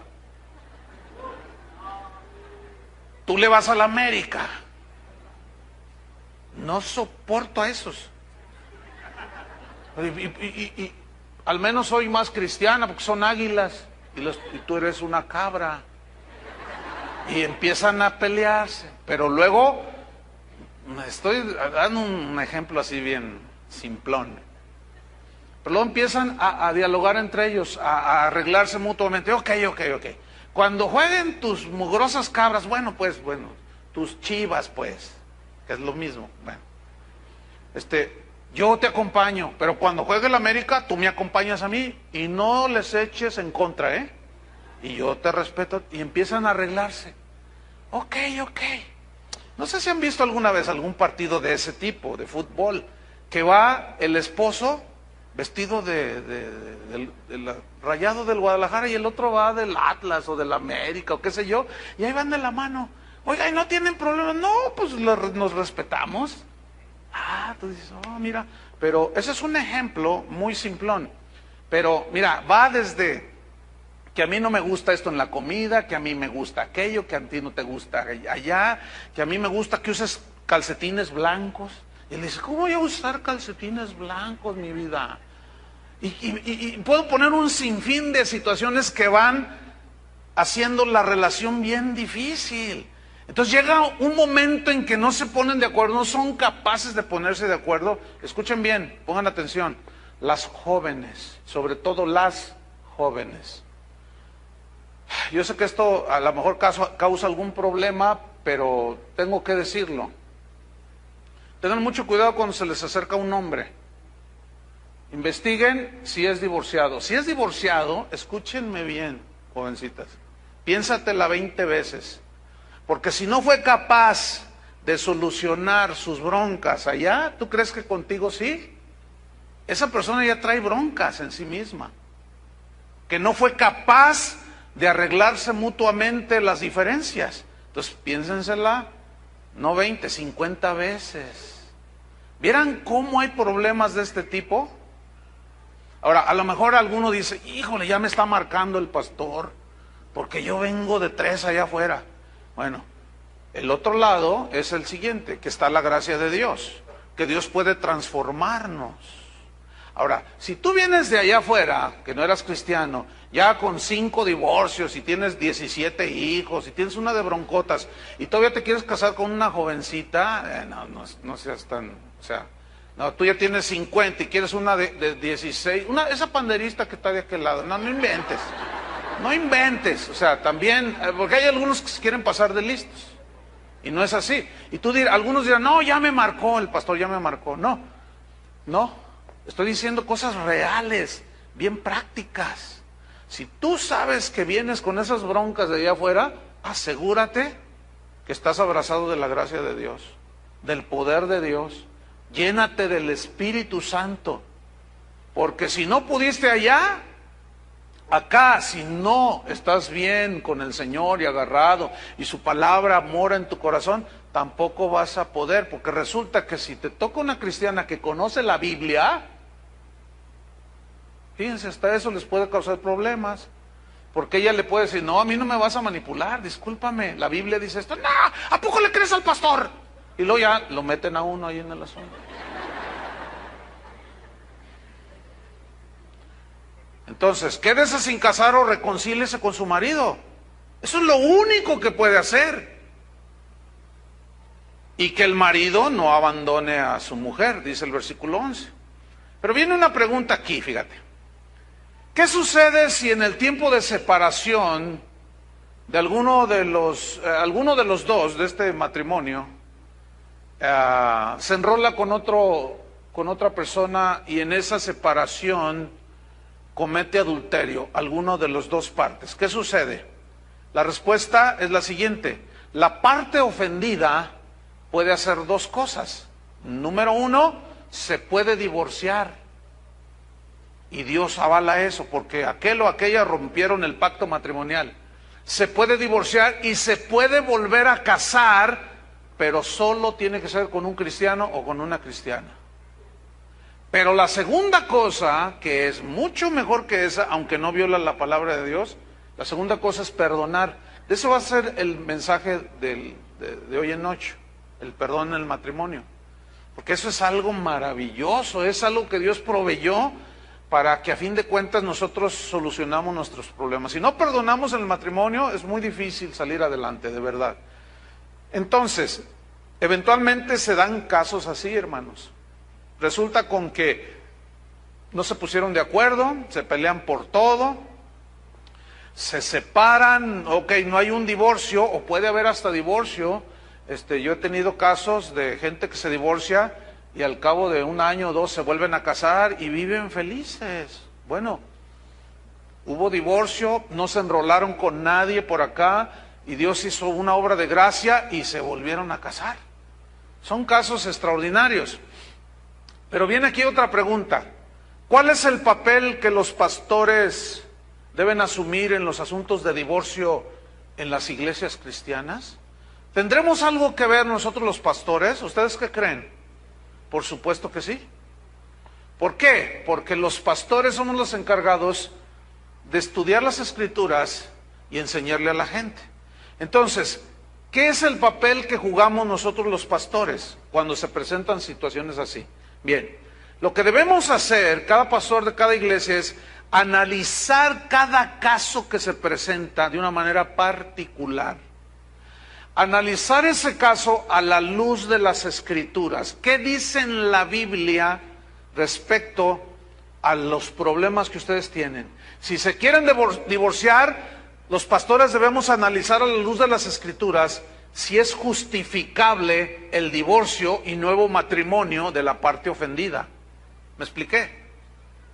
Tú le vas a la América. No soporto a esos. Y al menos soy más cristiana porque son águilas y tú eres una cabra. Y empiezan a pelearse. Pero luego, estoy dando un ejemplo así bien simplón. Pero luego empiezan a dialogar entre ellos, a arreglarse mutuamente. Ok. Cuando jueguen tus mugrosas cabras, bueno, tus chivas, pues, que es lo mismo. Bueno, yo te acompaño, pero cuando juegue el América, tú me acompañas a mí y no les eches en contra, ¿eh? Y yo te respeto y empiezan a arreglarse. Ok. No sé si han visto alguna vez algún partido de ese tipo, de fútbol, que va el esposo vestido del Rayado del Guadalajara y el otro va del Atlas o del América o qué sé yo, y ahí van de la mano. Oiga, ¿y no tienen problemas? No, pues nos respetamos. Tú dices, mira, pero ese es un ejemplo muy simplón. Pero mira, va desde que a mí no me gusta esto en la comida, que a mí me gusta aquello, que a ti no te gusta allá, que a mí me gusta que uses calcetines blancos. Y él dice, ¿cómo voy a usar calcetines blancos, mi vida? Y puedo poner un sinfín de situaciones que van haciendo la relación bien difícil. Entonces llega un momento en que no se ponen de acuerdo, no son capaces de ponerse de acuerdo. Escuchen bien, pongan atención. Las jóvenes, sobre todo las jóvenes. Yo sé que esto a lo mejor causa algún problema, pero tengo que decirlo. Tengan mucho cuidado cuando se les acerca un hombre. Investiguen si es divorciado. Si es divorciado, escúchenme bien, jovencitas. Piénsatela 20 veces. Porque si no fue capaz de solucionar sus broncas allá, ¿tú crees que contigo sí? Esa persona ya trae broncas en sí misma. Que no fue capaz de arreglarse mutuamente las diferencias. Entonces piénsensela, no 20, 50 veces. ¿Vieran cómo hay problemas de este tipo? Ahora, a lo mejor alguno dice, híjole, ya me está marcando el pastor, porque yo vengo de 3 allá afuera. Bueno, el otro lado es el siguiente, que está la gracia de Dios, que Dios puede transformarnos. Ahora, si tú vienes de allá afuera, que no eras cristiano, ya con 5 divorcios y tienes 17 hijos y tienes una de broncotas y todavía te quieres casar con una jovencita, no seas tan, o sea, no, tú ya tienes 50 y quieres una de 16, esa panderista que está de aquel lado, no inventes, o sea, también, porque hay algunos que se quieren pasar de listos y no es así. Y algunos dirán, no, ya me marcó, el pastor ya me marcó. No, estoy diciendo cosas reales, bien prácticas. Si tú sabes que vienes con esas broncas de allá afuera, asegúrate que estás abrazado de la gracia de Dios, del poder de Dios. Llénate del Espíritu Santo, porque si no pudiste allá, acá, si no estás bien con el Señor y agarrado y su palabra mora en tu corazón, tampoco vas a poder, porque resulta que si te toca una cristiana que conoce la Biblia, fíjense, hasta eso les puede causar problemas, porque ella le puede decir, no, a mí no me vas a manipular, discúlpame, la Biblia dice esto, no, ¿a poco le crees al pastor? Y luego ya lo meten a uno ahí en el asunto. Entonces, quédese sin casar o reconcíliese con su marido. Eso es lo único que puede hacer. Y que el marido no abandone a su mujer, dice el versículo 11. Pero viene una pregunta aquí, fíjate. ¿Qué sucede si en el tiempo de separación de alguno de los dos de este matrimonio se enrola con otra persona y en esa separación comete adulterio, alguno de las dos partes? ¿Qué sucede? La respuesta es la siguiente: la parte ofendida puede hacer dos cosas. Número uno, se puede divorciar. Y Dios avala eso, porque aquel o aquella rompieron el pacto matrimonial. Se puede divorciar y se puede volver a casar, pero solo tiene que ser con un cristiano o con una cristiana. Pero la segunda cosa, que es mucho mejor que esa, aunque no viola la palabra de Dios, la segunda cosa es perdonar. De eso va a ser el mensaje de hoy en noche, el perdón en el matrimonio. Porque eso es algo maravilloso, es algo que Dios proveyó para que a fin de cuentas nosotros solucionamos nuestros problemas. Si no perdonamos en el matrimonio, es muy difícil salir adelante, de verdad. Entonces, eventualmente se dan casos así, hermanos. Resulta con que no se pusieron de acuerdo, se pelean por todo, se separan, ok, no hay un divorcio, o puede haber hasta divorcio. Yo he tenido casos de gente que se divorcia y al cabo de un año o dos se vuelven a casar y viven felices. Bueno, hubo divorcio, no se enrolaron con nadie por acá y Dios hizo una obra de gracia y se volvieron a casar. Son casos extraordinarios. Pero viene aquí otra pregunta: ¿cuál es el papel que los pastores deben asumir en los asuntos de divorcio en las iglesias cristianas? ¿Tendremos algo que ver nosotros los pastores? ¿Ustedes qué creen? Por supuesto que sí. ¿Por qué? Porque los pastores somos los encargados de estudiar las Escrituras y enseñarle a la gente. Entonces, ¿qué es el papel que jugamos nosotros los pastores cuando se presentan situaciones así? Bien, lo que debemos hacer, cada pastor de cada iglesia, es analizar cada caso que se presenta de una manera particular. Analizar ese caso a la luz de las Escrituras. ¿Qué dice en la Biblia respecto a los problemas que ustedes tienen? Si se quieren divorciar, los pastores debemos analizar a la luz de las Escrituras si es justificable el divorcio y nuevo matrimonio de la parte ofendida. ¿Me expliqué?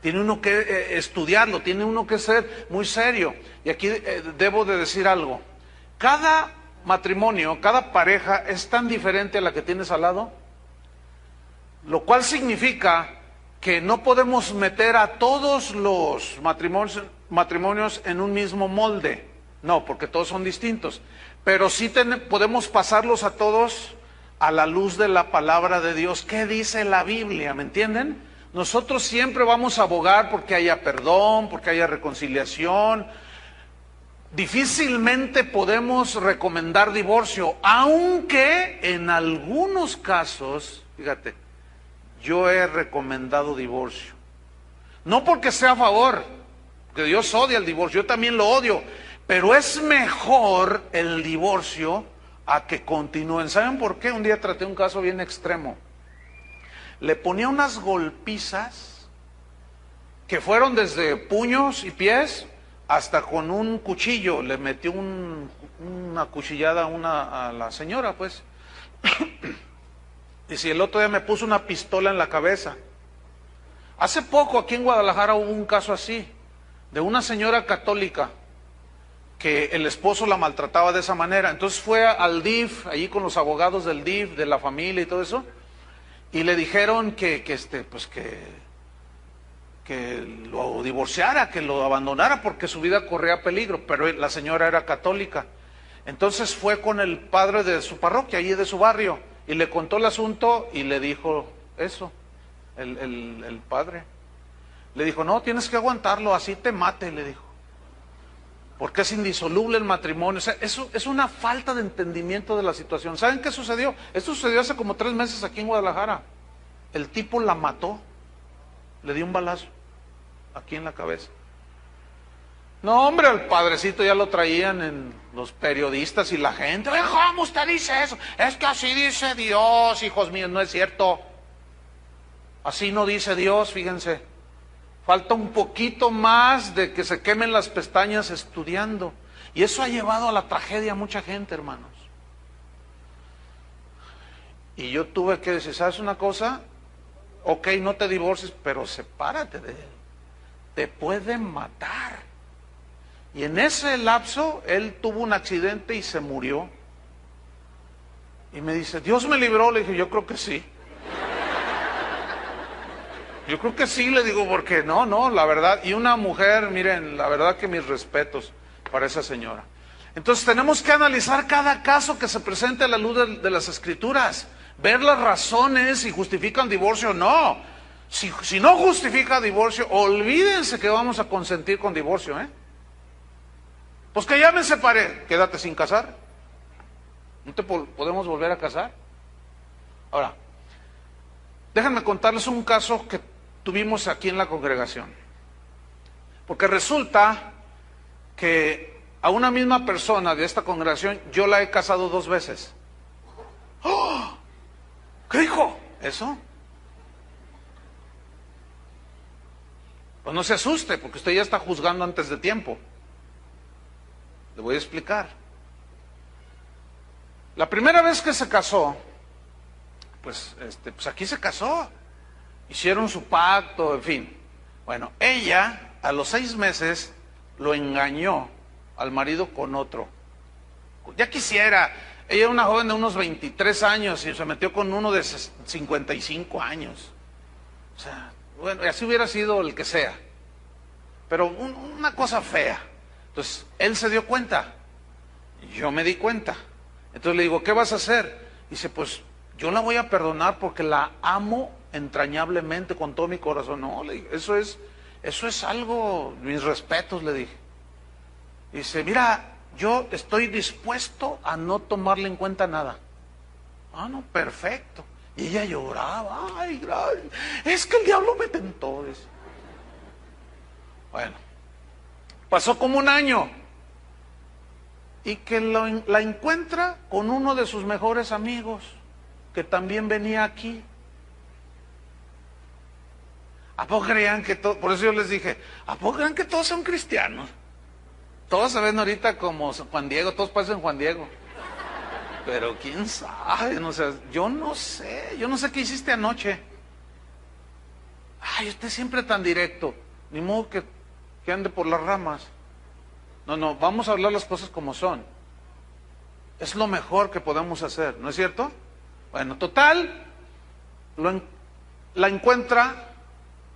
Tiene uno que estudiarlo, tiene uno que ser muy serio. Y aquí debo de decir algo. Cada matrimonio, cada pareja es tan diferente a la que tienes al lado, lo cual significa que no podemos meter a todos los matrimonios en un mismo molde. No, porque todos son distintos. Pero sí podemos pasarlos a todos a la luz de la palabra de Dios. ¿Qué dice la Biblia? ¿Me entienden? Nosotros siempre vamos a abogar porque haya perdón, porque haya reconciliación. Difícilmente podemos recomendar divorcio, aunque en algunos casos, fíjate, yo he recomendado divorcio. No porque sea a favor, que Dios odia el divorcio, yo también lo odio, pero es mejor el divorcio a que continúen. ¿Saben por qué? Un día traté un caso bien extremo. Le ponía unas golpizas que fueron desde puños y pies hasta con un cuchillo. Le metió una cuchillada a la señora, pues. Y si el otro día me puso una pistola en la cabeza. Hace poco aquí en Guadalajara hubo un caso así, de una señora católica que el esposo la maltrataba de esa manera. Entonces fue al DIF, allí con los abogados del DIF, de la familia y todo eso, y le dijeron que lo divorciara, que lo abandonara porque su vida corría peligro, pero la señora era católica. Entonces fue con el padre de su parroquia, allí de su barrio, y le contó el asunto y le dijo eso, el padre. Le dijo, no, tienes que aguantarlo, así te mate, le dijo. Porque es indisoluble el matrimonio. O sea, eso es una falta de entendimiento de la situación. ¿Saben qué sucedió? Esto sucedió hace como 3 meses aquí en Guadalajara. El tipo la mató, le dio un balazo aquí en la cabeza. No, hombre, al padrecito ya lo traían en los periodistas y la gente. ¿Cómo usted dice eso? Es que así dice Dios, hijos míos, no es cierto. Así no dice Dios, fíjense. Falta un poquito más de que se quemen las pestañas estudiando. Y eso ha llevado a la tragedia a mucha gente, hermanos. Y yo tuve que decir, ¿sabes una cosa? Ok, no te divorcies, pero sepárate de él. Te pueden matar. Y en ese lapso, él tuvo un accidente y se murió. Y me dice, ¿Dios me libró? Le dije, yo creo que sí. Yo creo que sí, le digo, porque no, la verdad. Y una mujer, miren, la verdad que mis respetos para esa señora. Entonces tenemos que analizar cada caso que se presente a la luz de las Escrituras. Ver las razones si justifican divorcio o no. Si no justifica divorcio, olvídense que vamos a consentir con divorcio, ¿eh? Pues que ya me separé, quédate sin casar. ¿No te podemos volver a casar? Ahora, déjenme contarles un caso que tuvimos aquí en la congregación. Porque resulta que a una misma persona de esta congregación yo la he casado 2 veces. ¡Oh! ¿Qué dijo? ¿Eso? Pues no se asuste, porque usted ya está juzgando antes de tiempo. Le voy a explicar. La primera vez que se casó, pues aquí se casó. Hicieron su pacto, en fin. Bueno, ella a los 6 meses lo engañó al marido con otro. Ya quisiera. Ella era una joven de unos 23 años y se metió con uno de 55 años. O sea, bueno, así hubiera sido el que sea. Pero una cosa fea. Entonces, él se dio cuenta. Yo me di cuenta. Entonces le digo, ¿qué vas a hacer? Dice, pues yo la voy a perdonar porque la amo entrañablemente con todo mi corazón. No, le dije, eso es algo, mis respetos, le dije. Dice, mira, yo estoy dispuesto a no tomarle en cuenta nada. Ah, no, perfecto. Y ella lloraba, ay, gracias. Es que el diablo me tentó. Dice. Bueno, pasó como un año. Y que la encuentra con uno de sus mejores amigos, que también venía aquí. ¿A poco creían que todos, por eso yo les dije, ¿a poco creían que todos son cristianos? Todos se ven ahorita como Juan Diego, todos parecen Juan Diego. Pero quién sabe, no sé, yo no sé qué hiciste anoche. Ay, usted siempre tan directo, ni modo que ande por las ramas. No, vamos a hablar las cosas como son. Es lo mejor que podemos hacer, ¿no es cierto? Bueno, total, la encuentra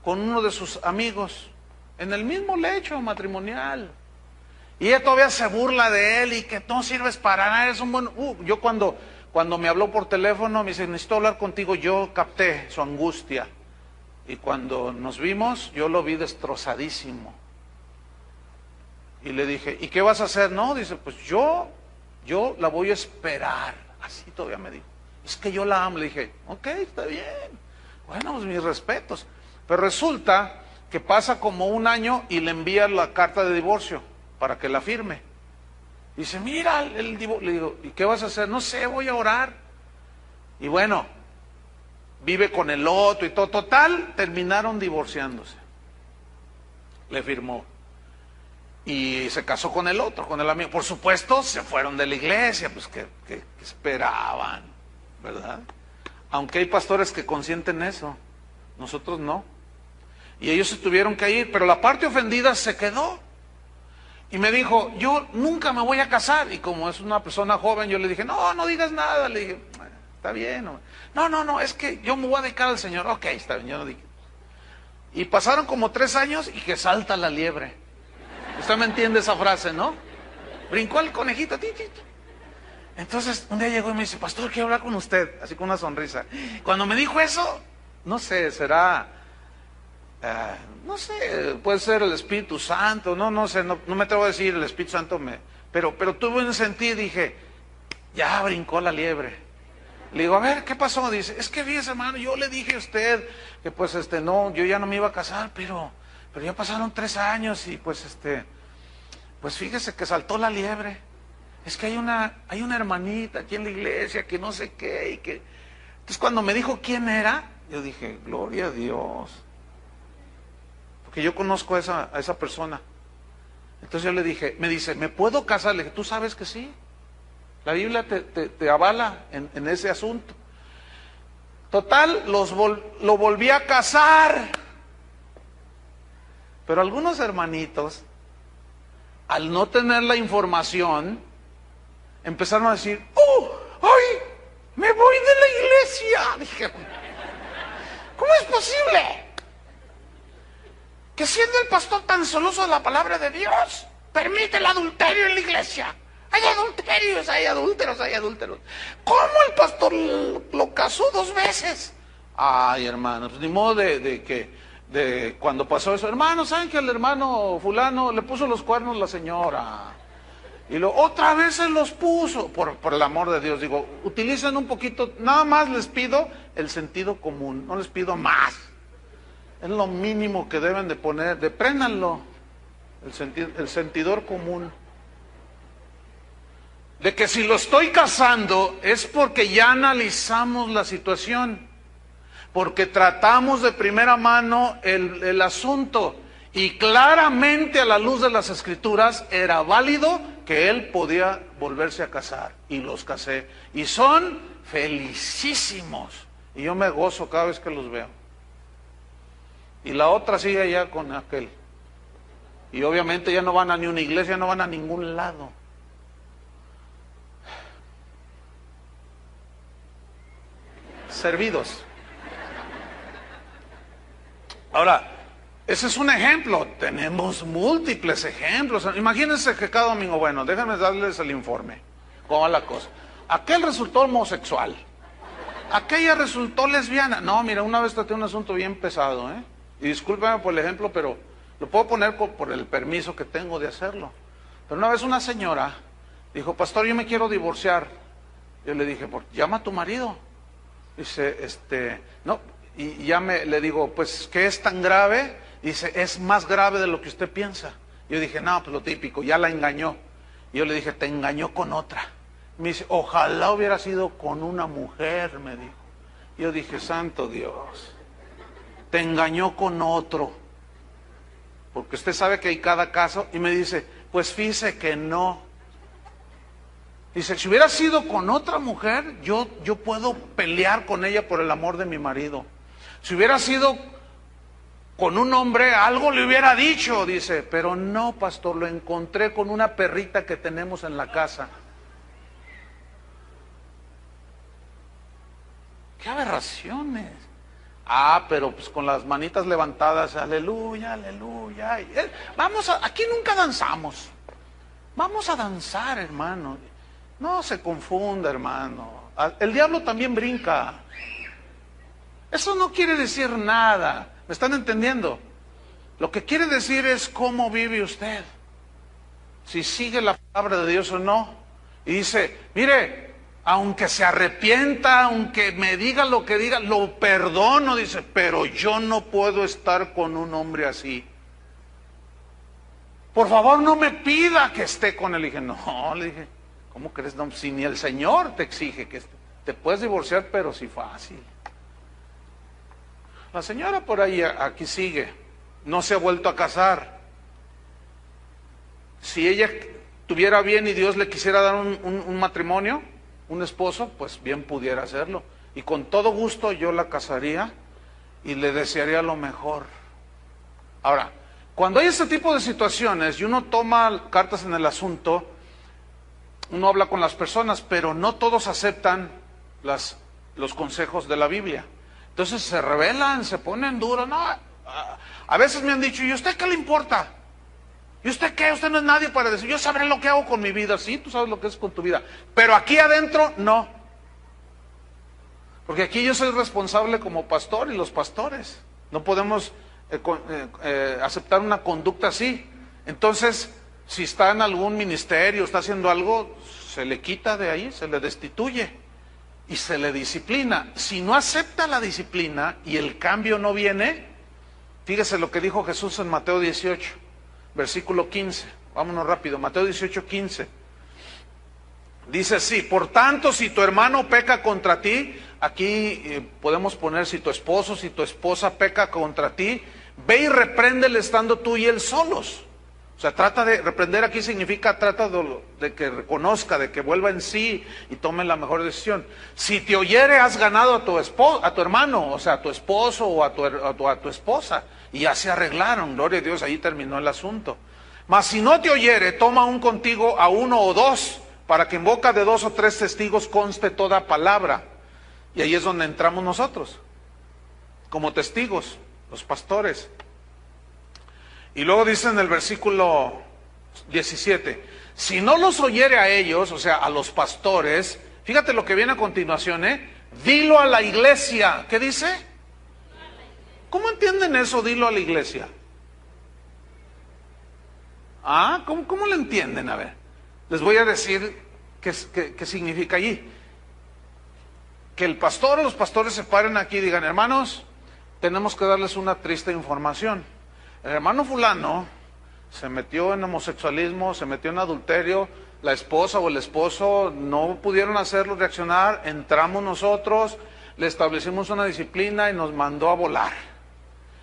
con uno de sus amigos en el mismo lecho matrimonial. Y ella todavía se burla de él y que no sirves para nada, eres un buen... yo cuando me habló por teléfono me dice, necesito hablar contigo, yo capté su angustia. Y cuando nos vimos, yo lo vi destrozadísimo. Y le dije, ¿y qué vas a hacer? No, dice, pues yo la voy a esperar. Así todavía me dijo. Es que yo la amo. Le dije, ok, está bien. Bueno, pues mis respetos. Pero resulta que pasa como un año y le envía la carta de divorcio para que la firme. Dice, mira el divorcio. Le digo, ¿y qué vas a hacer? No sé, voy a orar. Y bueno, vive con el otro y todo. Total, terminaron divorciándose. Le firmó. Y se casó con el otro, con el amigo. Por supuesto, se fueron de la iglesia, pues que esperaban, ¿verdad? Aunque hay pastores que consienten eso, nosotros no. Y ellos se tuvieron que ir, pero la parte ofendida se quedó. Y me dijo, yo nunca me voy a casar. Y como es una persona joven, yo le dije, no digas nada. Le dije, está bien. No, es que yo me voy a dedicar al Señor. Ok, está bien, yo no dije. Y pasaron como 3 años y que salta la liebre. Usted me entiende esa frase, ¿no? Brincó el conejito. Entonces, un día llegó y me dice, pastor, quiero hablar con usted. Así con una sonrisa. Cuando me dijo eso, no sé, será... no sé, puede ser el Espíritu Santo, no sé, no me atrevo a decir el Espíritu Santo pero tuve un sentido y dije, ya brincó la liebre. Le digo, a ver, ¿qué pasó? Dice, es que fíjese, hermano, yo le dije a usted que pues no, yo ya no me iba a casar, pero ya pasaron 3 años y pues pues fíjese que saltó la liebre. Es que hay una hermanita aquí en la iglesia que no sé qué y que... Entonces cuando me dijo quién era, yo dije, gloria a Dios. porque yo conozco a esa persona. Entonces yo le dije, me dice, ¿me puedo casar? Le dije, ¿tú sabes que sí? La Biblia te avala en ese asunto. Total, lo volví a casar. Pero algunos hermanitos, al no tener la información, empezaron a decir, ¡oh! ¡Ay! ¡Me voy de la iglesia! Dije, ¿cómo es posible que siendo el pastor tan celoso de la palabra de Dios, permite el adulterio en la iglesia? Hay adulterios, hay adúlteros, hay adúlteros. ¿Cómo el pastor lo casó 2 veces? Ay, hermanos, pues ni modo de cuando pasó eso, hermanos, ¿saben que al hermano fulano le puso los cuernos la señora? Y otra vez se los puso, por el amor de Dios, digo, utilicen un poquito, nada más les pido el sentido común, no les pido más. Es lo mínimo que deben de poner, depréndanlo, el sentidor común. De que si lo estoy casando es porque ya analizamos la situación, porque tratamos de primera mano el asunto, y claramente a la luz de las Escrituras era válido que él podía volverse a casar, y los casé, y son felicísimos, y yo me gozo cada vez que los veo. Y la otra sigue allá con aquel, y obviamente ya no van a ni una iglesia, no van a ningún lado. Servidos. Ahora, ese es un ejemplo, tenemos múltiples ejemplos. Imagínense que cada domingo, bueno, déjenme darles el informe, cómo va la cosa. Aquel resultó homosexual, aquella resultó lesbiana. No, mira, una vez traté un asunto bien pesado, y discúlpeme por el ejemplo, pero lo puedo poner por el permiso que tengo de hacerlo. Pero una vez una señora dijo, pastor, yo me quiero divorciar. Yo le dije, llama a tu marido. Dice, no, y ya le digo, pues, ¿qué es tan grave? Dice, es más grave de lo que usted piensa. Yo dije, no, pues lo típico, ya la engañó. Y yo le dije, te engañó con otra. Me dice, ojalá hubiera sido con una mujer, me dijo. Yo dije, santo Dios, te engañó con otro. Porque usted sabe que hay cada caso. Y me dice, pues fíjese que no. Dice, si hubiera sido con otra mujer, yo puedo pelear con ella por el amor de mi marido. Si hubiera sido con un hombre, algo le hubiera dicho, dice, pero no, pastor, lo encontré con una perrita que tenemos en la casa. ¡Qué aberraciones! Ah, pero pues con las manitas levantadas, aleluya, aleluya. Aquí nunca danzamos. Vamos a danzar, hermano. No se confunda, hermano. El diablo también brinca. Eso no quiere decir nada. ¿Me están entendiendo? Lo que quiere decir es cómo vive usted. Si sigue la palabra de Dios o no. Y dice, mire, aunque se arrepienta, aunque me diga lo que diga, lo perdono, dice, pero yo no puedo estar con un hombre así. Por favor, no me pida que esté con él. Le dije, no, le dije, ¿cómo crees? No, si ni el Señor te exige que te puedes divorciar, pero sí fácil. La señora por ahí, aquí sigue, no se ha vuelto a casar. Si ella tuviera bien y Dios le quisiera dar un matrimonio, un esposo, pues bien pudiera hacerlo. Y con todo gusto yo la casaría y le desearía lo mejor. Ahora, cuando hay este tipo de situaciones y uno toma cartas en el asunto, uno habla con las personas, pero no todos aceptan los consejos de la Biblia. Entonces se rebelan, se ponen duros. No, a veces me han dicho, ¿y usted qué le importa? ¿Y usted qué? Usted no es nadie para decir, yo sabré lo que hago con mi vida. Sí, tú sabes lo que es con tu vida. Pero aquí adentro, no. Porque aquí yo soy responsable como pastor y los pastores. No podemos aceptar una conducta así. Entonces, si está en algún ministerio, está haciendo algo, se le quita de ahí, se le destituye y se le disciplina. Si no acepta la disciplina y el cambio no viene, fíjese lo que dijo Jesús en Mateo 18, versículo 15. Vámonos rápido, Mateo 18, 15. Dice así, por tanto, si tu hermano peca contra ti, aquí podemos poner, si tu esposo, si tu esposa peca contra ti, ve y repréndele estando tú y él solos. O sea, trata de reprender, aquí significa trata de que reconozca, de que vuelva en sí y tome la mejor decisión. Si te oyere, has ganado a tu hermano, o sea, a tu esposo o a tu esposa, y ya se arreglaron, gloria a Dios, ahí terminó el asunto. Mas si no te oyere, toma aún contigo a uno o dos, para que en boca de 2 o 3 testigos conste toda palabra. Y ahí es donde entramos nosotros, como testigos, los pastores. Y luego dice en el versículo 17, si no los oyere a ellos, o sea, a los pastores, fíjate lo que viene a continuación, dilo a la iglesia. ¿Qué dice? ¿Cómo entienden eso, dilo a la iglesia? ¿Cómo lo entienden? A ver, les voy a decir qué significa allí. Que el pastor o los pastores se paren aquí y digan, hermanos, tenemos que darles una triste información. El hermano fulano se metió en homosexualismo, se metió en adulterio, la esposa o el esposo no pudieron hacerlo reaccionar, entramos nosotros, le establecimos una disciplina y nos mandó a volar.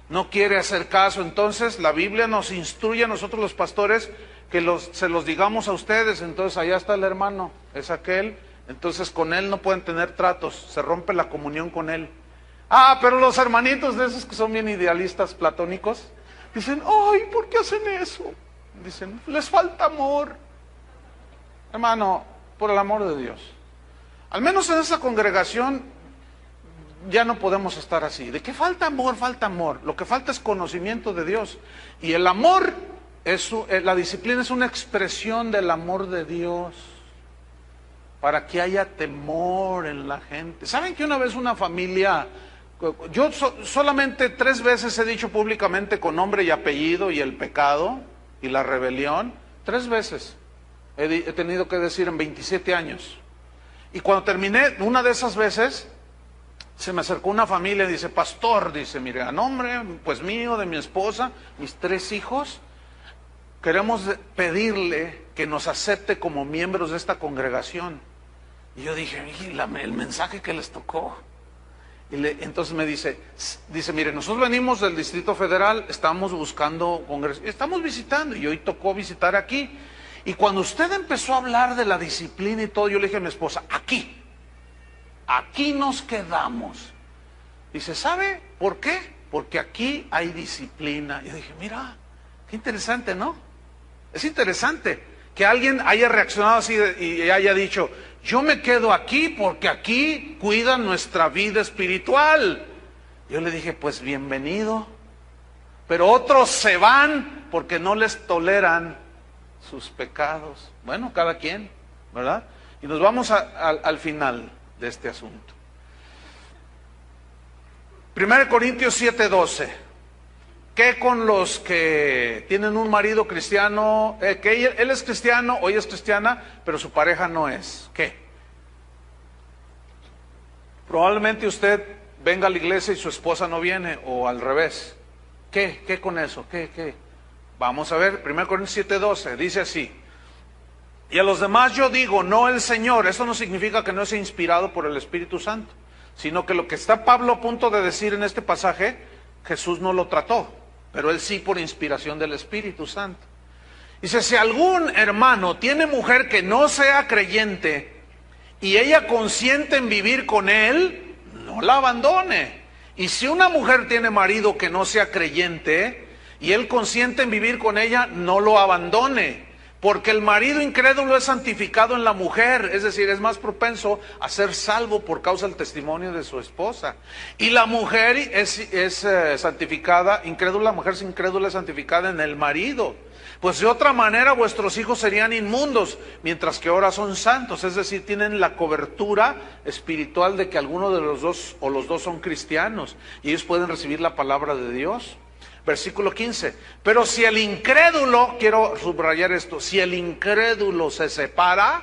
No quiere hacer caso, entonces la Biblia nos instruye a nosotros los pastores que se los digamos a ustedes. Entonces allá está el hermano, es aquel, entonces con él no pueden tener tratos, se rompe la comunión con él. Pero los hermanitos de esos que son bien idealistas platónicos, dicen, ay, ¿por qué hacen eso? Dicen, les falta amor. Hermano, por el amor de Dios, al menos en esa congregación ya no podemos estar así. ¿De qué falta amor? Falta amor. Lo que falta es conocimiento de Dios. Y el amor, la disciplina es una expresión del amor de Dios, para que haya temor en la gente. ¿Saben que una vez una familia... Yo solamente 3 veces he dicho públicamente con nombre y apellido y el pecado y la rebelión? 3 veces he tenido que decir en 27 años. Y cuando terminé una de esas veces, se me acercó una familia y dice, pastor, dice, mire, a nombre pues mío, de mi esposa, mis 3 hijos, queremos pedirle que nos acepte como miembros de esta congregación. Y yo dije, el mensaje que les tocó. Entonces me dice, mire, nosotros venimos del Distrito Federal, estamos buscando congreso, estamos visitando, y hoy tocó visitar aquí. Y cuando usted empezó a hablar de la disciplina y todo, yo le dije a mi esposa, aquí nos quedamos. Dice, ¿sabe por qué? Porque aquí hay disciplina. Y yo dije, mira, qué interesante, ¿no? Es interesante que alguien haya reaccionado así y haya dicho, yo me quedo aquí porque aquí cuidan nuestra vida espiritual. Yo le dije, pues bienvenido. Pero otros se van porque no les toleran sus pecados. Bueno, cada quien, ¿verdad? Y nos vamos al final de este asunto. 1 Corintios 7:12. ¿Qué con los que tienen un marido cristiano, que él es cristiano o ella es cristiana, pero su pareja no es? ¿Qué? Probablemente usted venga a la iglesia y su esposa no viene, o al revés. ¿Qué con eso? ¿Qué? Vamos a ver, 1 Corintios 7:12, dice así. Y a los demás yo digo, no el Señor. Eso no significa que no sea inspirado por el Espíritu Santo, sino que lo que está Pablo a punto de decir en este pasaje, Jesús no lo trató, pero él sí por inspiración del Espíritu Santo. Dice, si algún hermano tiene mujer que no sea creyente y ella consiente en vivir con él, no la abandone. Y si una mujer tiene marido que no sea creyente y él consiente en vivir con ella, no lo abandone. Porque el marido incrédulo es santificado en la mujer, es decir, es más propenso a ser salvo por causa del testimonio de su esposa. Y la mujer es santificada, incrédula, la mujer incrédula es santificada en el marido. Pues de otra manera vuestros hijos serían inmundos, mientras que ahora son santos, es decir, tienen la cobertura espiritual de que alguno de los dos o los dos son cristianos y ellos pueden recibir la palabra de Dios. Versículo 15, pero si el incrédulo, quiero subrayar esto, si el incrédulo se separa,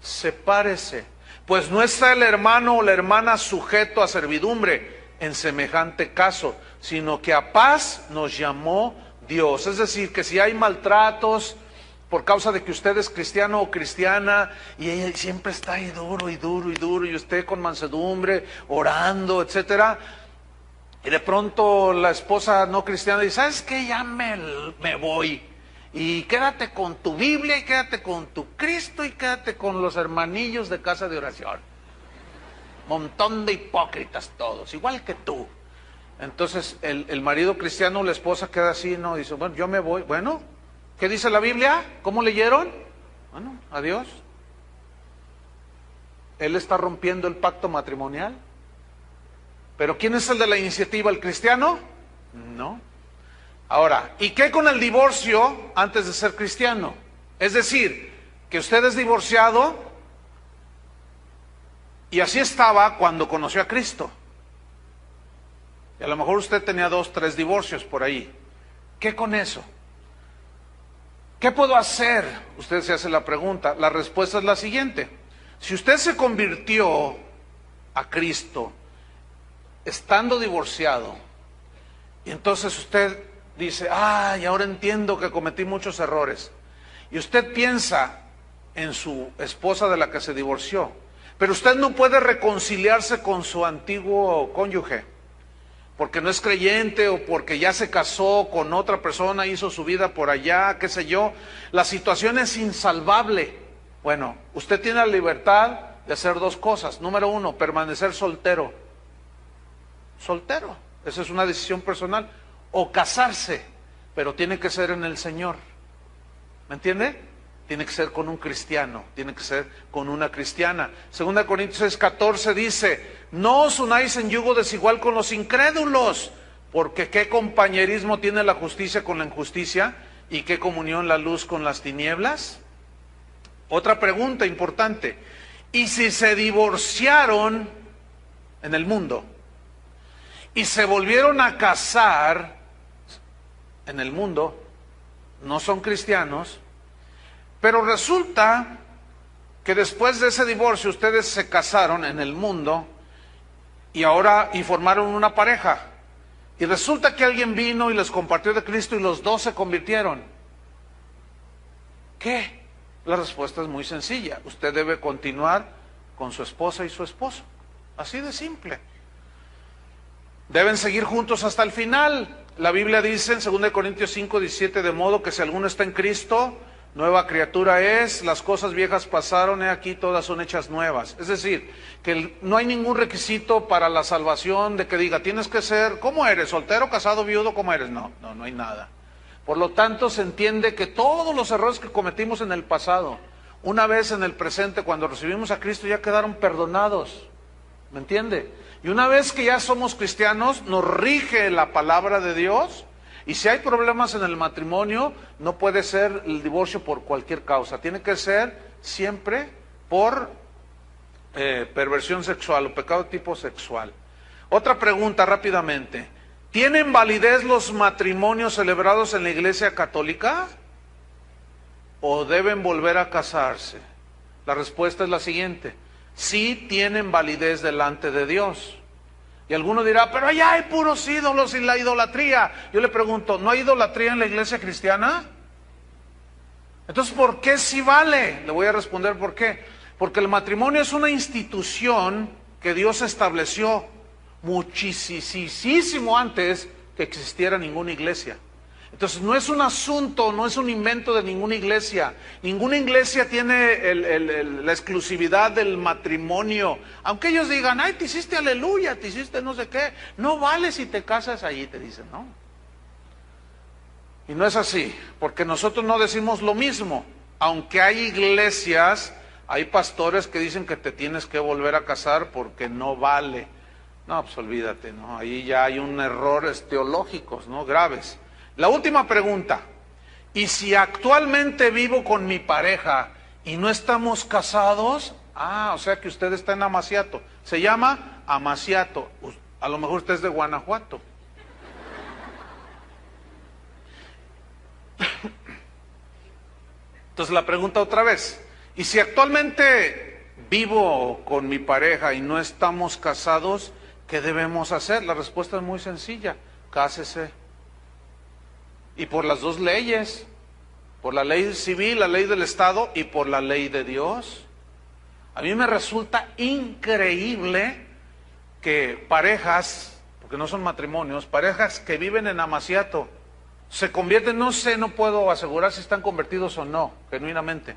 sepárese, pues no está el hermano o la hermana sujeto a servidumbre en semejante caso, sino que a paz nos llamó Dios. Es decir, que si hay maltratos, por causa de que usted es cristiano o cristiana y ella siempre está ahí duro y duro y duro y usted con mansedumbre, orando, etcétera. Y de pronto la esposa no cristiana dice, ¿sabes qué? Ya me voy. Y quédate con tu Biblia y quédate con tu Cristo y quédate con los hermanillos de casa de oración. Montón de hipócritas todos, igual que tú. Entonces el marido cristiano, la esposa queda así, no, dice, bueno, yo me voy. Bueno, ¿qué dice la Biblia? ¿Cómo leyeron? Bueno, adiós. Él está rompiendo el pacto matrimonial. ¿Pero quién es el de la iniciativa? ¿El cristiano? No. Ahora, ¿y qué con el divorcio antes de ser cristiano? Es decir, que usted es divorciado y así estaba cuando conoció a Cristo. Y a lo mejor usted tenía 2, 3 divorcios por ahí. ¿Qué con eso? ¿Qué puedo hacer? Usted se hace la pregunta. La respuesta es la siguiente. Si usted se convirtió a Cristo estando divorciado, y entonces usted dice, ay, ahora entiendo que cometí muchos errores, y usted piensa en su esposa de la que se divorció, pero usted no puede reconciliarse con su antiguo cónyuge, porque no es creyente o porque ya se casó con otra persona, hizo su vida por allá, qué sé yo, la situación es insalvable. Bueno, usted tiene la libertad de hacer 2 cosas. Número 1, permanecer soltero. Soltero, esa es una decisión personal. O casarse, pero tiene que ser en el Señor. ¿Me entiende? Tiene que ser con un cristiano, tiene que ser con una cristiana. 2 Corintios 6:14 dice, no os unáis en yugo desigual con los incrédulos, porque qué compañerismo tiene la justicia con la injusticia y qué comunión la luz con las tinieblas. Otra pregunta importante, ¿y si se divorciaron en el mundo y se volvieron a casar en el mundo, no son cristianos, pero resulta que después de ese divorcio ustedes se casaron en el mundo y formaron una pareja, y resulta que alguien vino y les compartió de Cristo y los 2 se convirtieron? ¿Qué? La respuesta es muy sencilla. Usted debe continuar con su esposa y su esposo. Así de simple. Deben seguir juntos hasta el final. La Biblia dice en 2 Corintios 5:17, de modo que si alguno está en Cristo, nueva criatura es, las cosas viejas pasaron, he aquí todas son hechas nuevas. Es decir, que no hay ningún requisito para la salvación de que diga, tienes que ser, ¿cómo eres? ¿Soltero, casado, viudo? ¿Cómo eres? No hay nada. Por lo tanto, se entiende que todos los errores que cometimos en el pasado, una vez en el presente, cuando recibimos a Cristo, ya quedaron perdonados. ¿Me entiende? Y una vez que ya somos cristianos, nos rige la palabra de Dios. Y si hay problemas en el matrimonio, no puede ser el divorcio por cualquier causa. Tiene que ser siempre por perversión sexual o pecado de tipo sexual. Otra pregunta rápidamente. ¿Tienen validez los matrimonios celebrados en la Iglesia Católica? ¿O deben volver a casarse? La respuesta es la siguiente. Sí tienen validez delante de Dios. Y alguno dirá, pero allá hay puros ídolos y la idolatría. Yo le pregunto, ¿no hay idolatría en la iglesia cristiana? Entonces, ¿por qué sí vale? Le voy a responder por qué. Porque el matrimonio es una institución que Dios estableció muchísimo antes que existiera ninguna iglesia. Entonces no es un asunto, no es un invento de ninguna iglesia. Ninguna iglesia tiene la exclusividad del matrimonio. Aunque ellos digan, ay, te hiciste aleluya, te hiciste no sé qué. No vale si te casas allí, te dicen, ¿no? Y no es así, porque nosotros no decimos lo mismo. Aunque hay iglesias, hay pastores que dicen que te tienes que volver a casar porque no vale. No, pues olvídate, ¿no? Ahí ya hay un errores teológicos, ¿no? Graves. La última pregunta, ¿y si actualmente vivo con mi pareja y no estamos casados? O sea que usted está en amaciato. Se llama amaciato. A lo mejor usted es de Guanajuato. Entonces la pregunta otra vez, ¿y si actualmente vivo con mi pareja y no estamos casados, qué debemos hacer? La respuesta es muy sencilla, cásese. Y por las 2 leyes, por la ley civil, la ley del Estado y por la ley de Dios. A mí me resulta increíble que parejas, porque no son matrimonios, parejas que viven en Amaciato, se convierten, no sé, no puedo asegurar si están convertidos o no, genuinamente,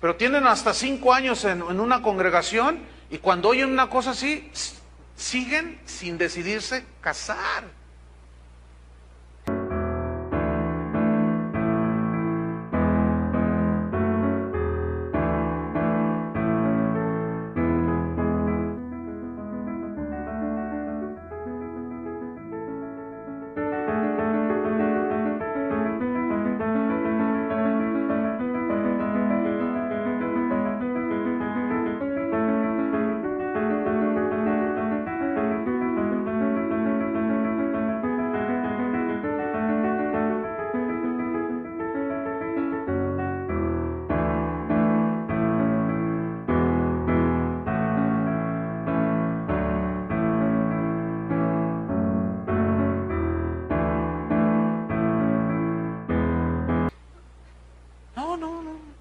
pero tienen hasta 5 años en una congregación y cuando oyen una cosa así, siguen sin decidirse casar.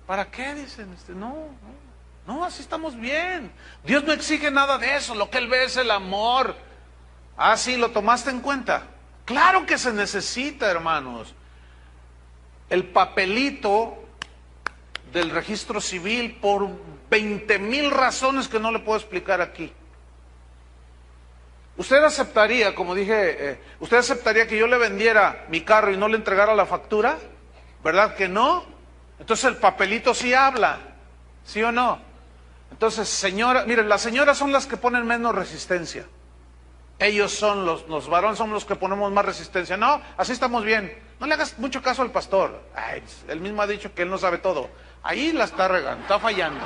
¿Para qué? Dicen, no, así estamos bien. Dios no exige nada de eso, lo que Él ve es el amor. Ah, sí, ¿lo tomaste en cuenta? Claro que se necesita, hermanos. El papelito del registro civil por 20,000 razones que no le puedo explicar aquí. ¿Usted aceptaría, como dije, usted aceptaría que yo le vendiera mi carro y no le entregara la factura? ¿Verdad que no? Entonces el papelito sí habla, ¿sí o no? Entonces, señora, miren, las señoras son las que ponen menos resistencia. Ellos son los varones, son los que ponemos más resistencia. No, así estamos bien. No le hagas mucho caso al pastor. Ay, él mismo ha dicho que él no sabe todo. Ahí la está regando, está fallando.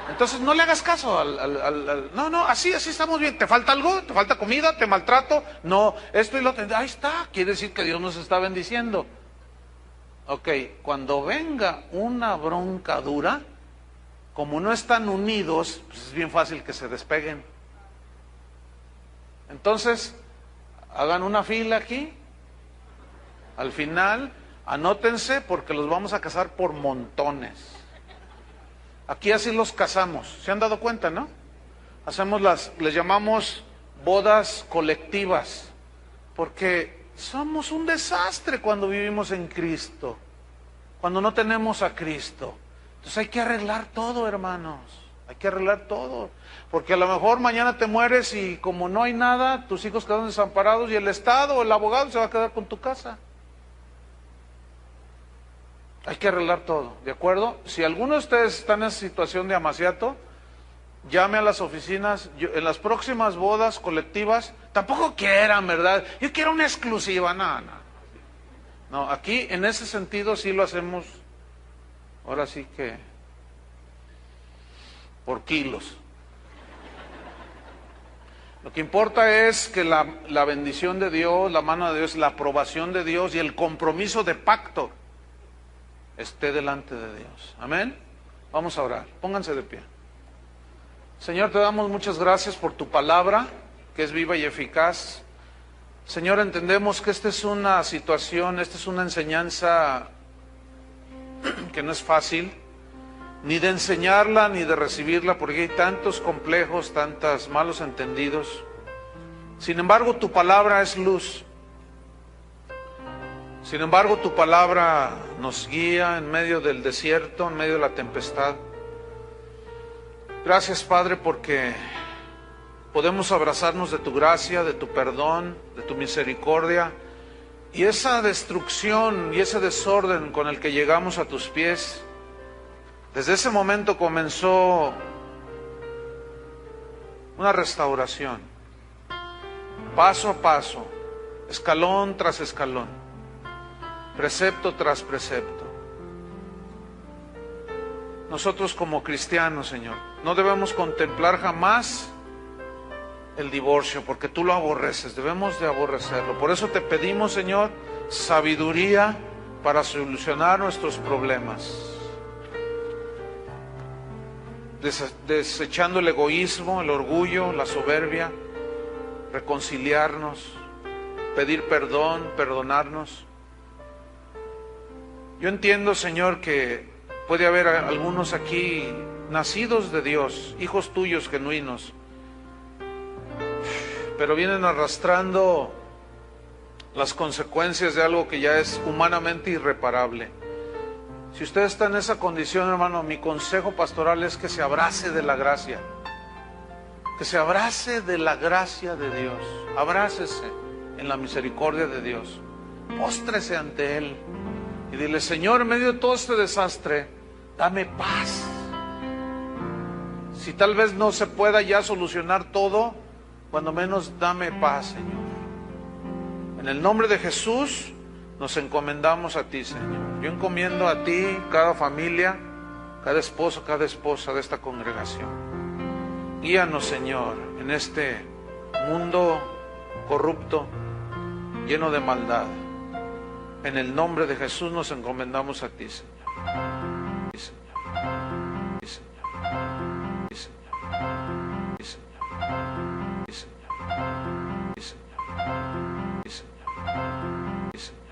Entonces no le hagas caso no, así estamos bien. ¿Te falta algo? ¿Te falta comida? ¿Te maltrato? No, esto y lo otro. Ahí está, quiere decir que Dios nos está bendiciendo. Ok, cuando venga una bronca dura, como no están unidos, pues es bien fácil que se despeguen. Entonces, hagan una fila aquí. Al final, anótense porque los vamos a casar por montones. Aquí así los casamos. ¿Se han dado cuenta, no? Les llamamos bodas colectivas, porque somos un desastre cuando vivimos en Cristo, cuando no tenemos a Cristo. Entonces hay que arreglar todo, hermanos, hay que arreglar todo, porque a lo mejor mañana te mueres y como no hay nada, tus hijos quedan desamparados y el Estado o el abogado se va a quedar con tu casa. Hay que arreglar todo, ¿de acuerdo? Si alguno de ustedes está en esa situación de amaciato, llame a las oficinas. En las próximas bodas colectivas, tampoco quieran, ¿verdad? Yo quiero una exclusiva, no, aquí en ese sentido sí lo hacemos, ahora sí que por kilos. Lo que importa es que la bendición de Dios, la mano de Dios, la aprobación de Dios y el compromiso de pacto esté delante de Dios. Amén. Vamos a orar. Pónganse de pie. Señor, te damos muchas gracias por tu palabra, que es viva y eficaz. Señor, entendemos que esta es una situación, esta es una enseñanza que no es fácil, ni de enseñarla, ni de recibirla, porque hay tantos complejos, tantos malos entendidos. Sin embargo, tu palabra es luz. Sin embargo, tu palabra nos guía en medio del desierto, en medio de la tempestad. Gracias, Padre, porque podemos abrazarnos de tu gracia, de tu perdón, de tu misericordia, y esa destrucción y ese desorden con el que llegamos a tus pies, desde ese momento comenzó una restauración, paso a paso, escalón tras escalón, precepto tras precepto. Nosotros como cristianos, Señor, no debemos contemplar jamás el divorcio, porque tú lo aborreces, debemos de aborrecerlo. Por eso te pedimos, Señor, sabiduría para solucionar nuestros problemas, desechando el egoísmo, el orgullo, la soberbia, reconciliarnos, pedir perdón, perdonarnos. Yo entiendo, Señor, que puede haber algunos aquí nacidos de Dios, hijos tuyos genuinos, pero vienen arrastrando las consecuencias de algo que ya es humanamente irreparable. Si usted está en esa condición, hermano, mi consejo pastoral es que se abrace de la gracia. Que se abrace de la gracia de Dios. Abrácese en la misericordia de Dios. Póstrese ante Él y dile: Señor, en medio de todo este desastre, dame paz. Si tal vez no se pueda ya solucionar todo, cuando menos dame paz, Señor. En el nombre de Jesús nos encomendamos a ti, Señor. Yo encomiendo a ti cada familia, cada esposo, cada esposa de esta congregación. Guíanos, Señor, en este mundo corrupto, lleno de maldad. En el nombre de Jesús nos encomendamos a ti, Señor. Sí, Señor. Sí, Señor. Sí, Señor. Sí, Señor. Sí, Señor. Sí, Señor. Sí, Señor. Sí, Señor. Sí, Señor.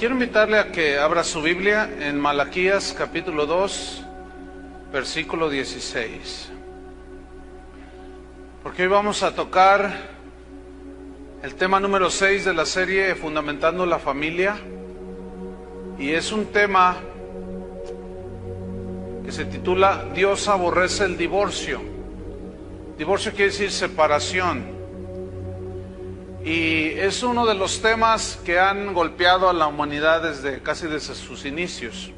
Quiero invitarle a que abra su Biblia en Malaquías capítulo 2. versículo 16. Porque hoy vamos a tocar el tema número 6 de la serie Fundamentando la Familia. Y es un tema que se titula Dios aborrece el divorcio. Divorcio quiere decir separación. Y es uno de los temas que han golpeado a la humanidad casi desde sus inicios.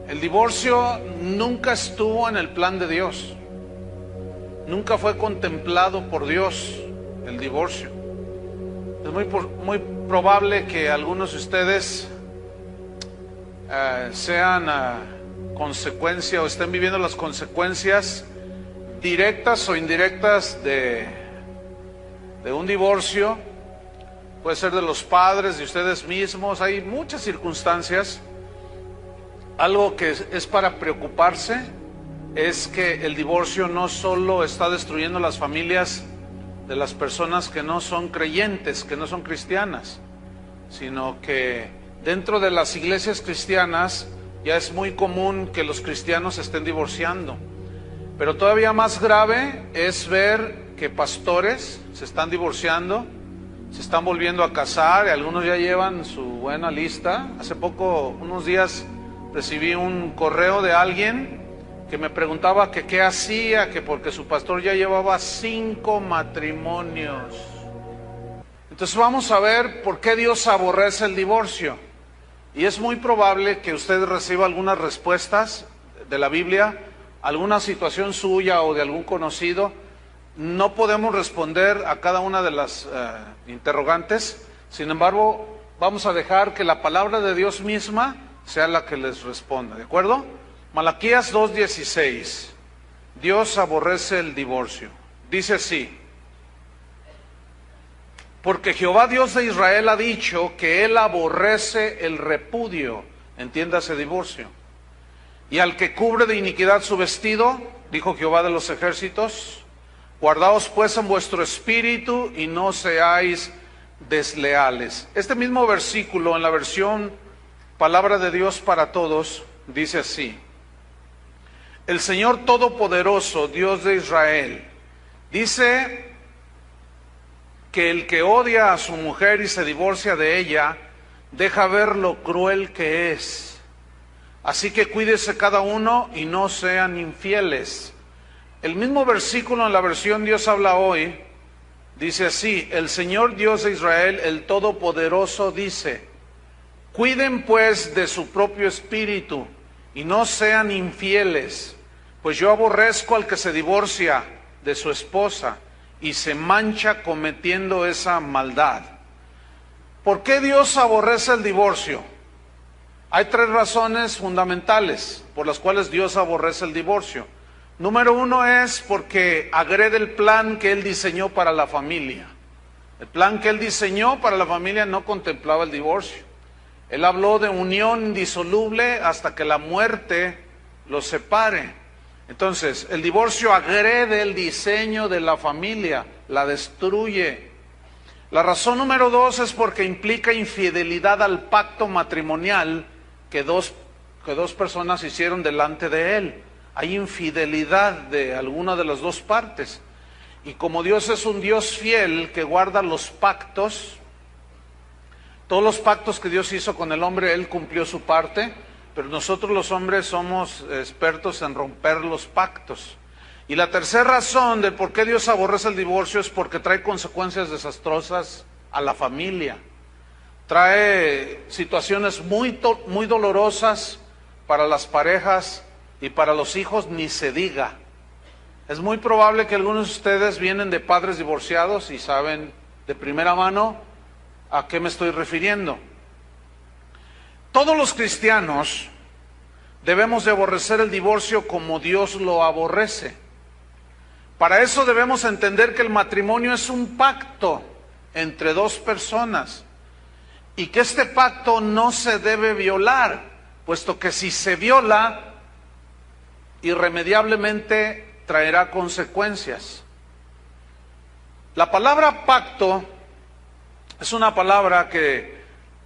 El divorcio nunca estuvo en el plan de Dios. Nunca fue contemplado por Dios el divorcio. Es muy probable que algunos de ustedes sean consecuencia o estén viviendo las consecuencias directas o indirectas de un divorcio. Puede ser de los padres, de ustedes mismos. Hay muchas circunstancias. Algo que es para preocuparse es que el divorcio no solo está destruyendo las familias de las personas que no son creyentes, que no son cristianas, sino que dentro de las iglesias cristianas ya es muy común que los cristianos se estén divorciando. Pero todavía más grave es ver que pastores se están divorciando, se están volviendo a casar, y algunos ya llevan su buena lista. Hace poco, unos días, recibí un correo de alguien que me preguntaba que qué hacía, que porque su pastor ya llevaba 5 matrimonios. Entonces vamos a ver por qué Dios aborrece el divorcio. Y es muy probable que usted reciba algunas respuestas de la Biblia, alguna situación suya o de algún conocido. No podemos responder a cada una de las interrogantes. Sin embargo, vamos a dejar que la palabra de Dios misma sea la que les responda, ¿de acuerdo? Malaquías 2:16. Dios aborrece el divorcio. Dice así: porque Jehová Dios de Israel ha dicho que Él aborrece el repudio, entiéndase divorcio, y al que cubre de iniquidad su vestido, dijo Jehová de los ejércitos. Guardaos pues en vuestro espíritu y no seáis desleales. Este mismo versículo en la versión Palabra de Dios para Todos dice así: el Señor Todopoderoso, Dios de Israel, dice que el que odia a su mujer y se divorcia de ella, deja ver lo cruel que es. Así que cuídese cada uno y no sean infieles. El mismo versículo en la versión Dios habla hoy, dice así: el Señor Dios de Israel, el Todopoderoso, dice: cuiden pues de su propio espíritu y no sean infieles, pues yo aborrezco al que se divorcia de su esposa y se mancha cometiendo esa maldad. ¿Por qué Dios aborrece el divorcio? Hay 3 razones fundamentales por las cuales Dios aborrece el divorcio. Número 1 es porque agrede el plan que Él diseñó para la familia. El plan que Él diseñó para la familia no contemplaba el divorcio. Él habló de unión indisoluble hasta que la muerte los separe. Entonces, el divorcio agrede el diseño de la familia, la destruye. La razón número 2 es porque implica infidelidad al pacto matrimonial que dos personas hicieron delante de Él. Hay infidelidad de alguna de las dos partes. Y como Dios es un Dios fiel que guarda los pactos, todos los pactos que Dios hizo con el hombre, Él cumplió su parte, pero nosotros los hombres somos expertos en romper los pactos. Y la tercera razón de por qué Dios aborrece el divorcio es porque trae consecuencias desastrosas a la familia. Trae situaciones muy dolorosas para las parejas y para los hijos, ni se diga. Es muy probable que algunos de ustedes vienen de padres divorciados y saben de primera mano a qué me estoy refiriendo. Todos los cristianos debemos de aborrecer el divorcio como Dios lo aborrece. Para eso debemos entender que el matrimonio es un pacto entre 2 personas y que este pacto no se debe violar, puesto que si se viola, irremediablemente traerá consecuencias. La palabra pacto es una palabra que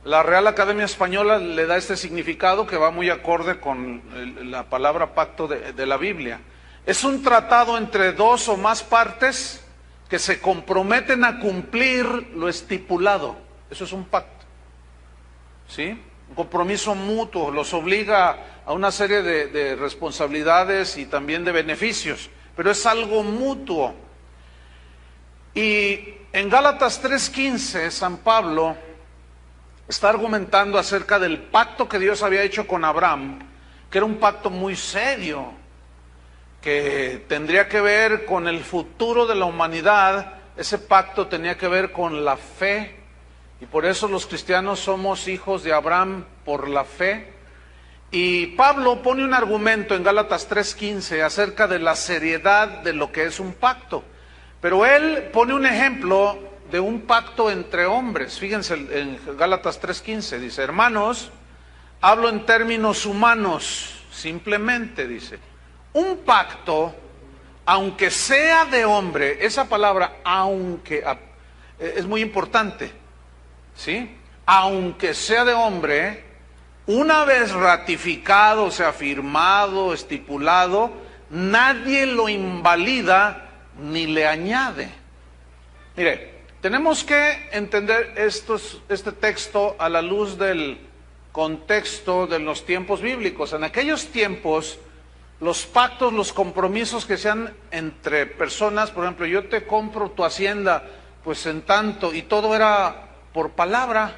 La Real Academia Española le da este significado que va muy acorde con la palabra pacto de la Biblia. Es un tratado entre dos o más partes que se comprometen a cumplir lo estipulado. Eso es un pacto, ¿sí? Un compromiso mutuo, los obliga a una serie de responsabilidades y también de beneficios, pero es algo mutuo. Y en Gálatas 3:15, San Pablo está argumentando acerca del pacto que Dios había hecho con Abraham, que era un pacto muy serio, que tendría que ver con el futuro de la humanidad. Ese pacto tenía que ver con la fe, y por eso los cristianos somos hijos de Abraham por la fe. Y Pablo pone un argumento en Gálatas 3:15 acerca de la seriedad de lo que es un pacto, pero él pone un ejemplo de un pacto entre hombres. Fíjense en Gálatas 3:15, dice: hermanos, hablo en términos humanos, simplemente, dice, un pacto, aunque sea de hombre. Esa palabra aunque es muy importante, ¿sí? Aunque sea de hombre, una vez ratificado, o sea, firmado, estipulado, nadie lo invalida ni le añade. Mire, tenemos que entender este texto a la luz del contexto de los tiempos bíblicos. En aquellos tiempos, los pactos, los compromisos que sean entre personas, por ejemplo, yo te compro tu hacienda, pues en tanto, y todo era por palabra.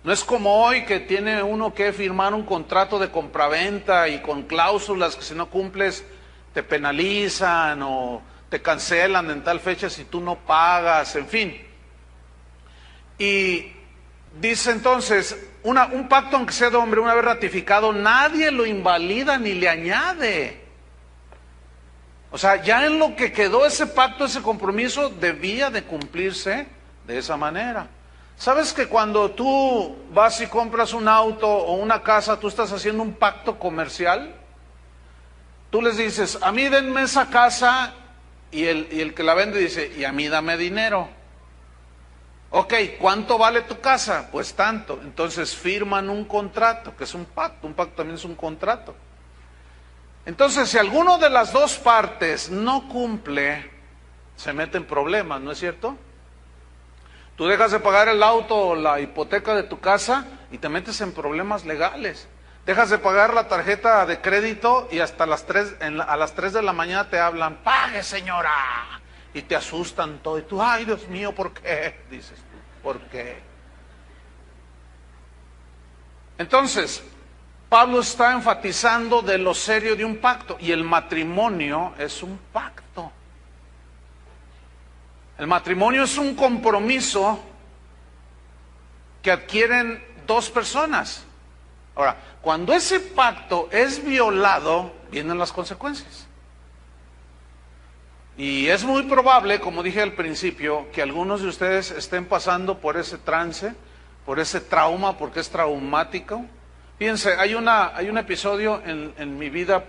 No es como hoy que tiene uno que firmar un contrato de compraventa y con cláusulas que si no cumples te penalizan o te cancelan en tal fecha si tú no pagas, en fin. Y dice entonces, un pacto aunque sea de hombre, una vez ratificado, nadie lo invalida ni le añade. O sea, ya en lo que quedó ese pacto, ese compromiso, debía de cumplirse de esa manera. ¿Sabes que cuando tú vas y compras un auto o una casa, tú estás haciendo un pacto comercial? Tú les dices, a mí denme esa casa, y el que la vende dice, y a mí dame dinero. Ok, ¿cuánto vale tu casa? Pues tanto. Entonces firman un contrato, que es un pacto también es un contrato. Entonces, si alguno de las dos partes no cumple, se mete en problemas, ¿no es cierto? Tú dejas de pagar el auto o la hipoteca de tu casa y te metes en problemas legales. Dejas de pagar la tarjeta de crédito y hasta a las 3 de la mañana te hablan, pague señora, y te asustan todo, y tú, ay Dios mío, ¿por qué? Dices tú, ¿por qué? Entonces, Pablo está enfatizando de lo serio de un pacto, y el matrimonio es un pacto. El matrimonio es un compromiso que adquieren dos personas. Ahora, cuando ese pacto es violado, vienen las consecuencias. Y es muy probable, como dije al principio, que algunos de ustedes estén pasando por ese trance, por ese trauma, porque es traumático. Fíjense, hay un episodio en mi vida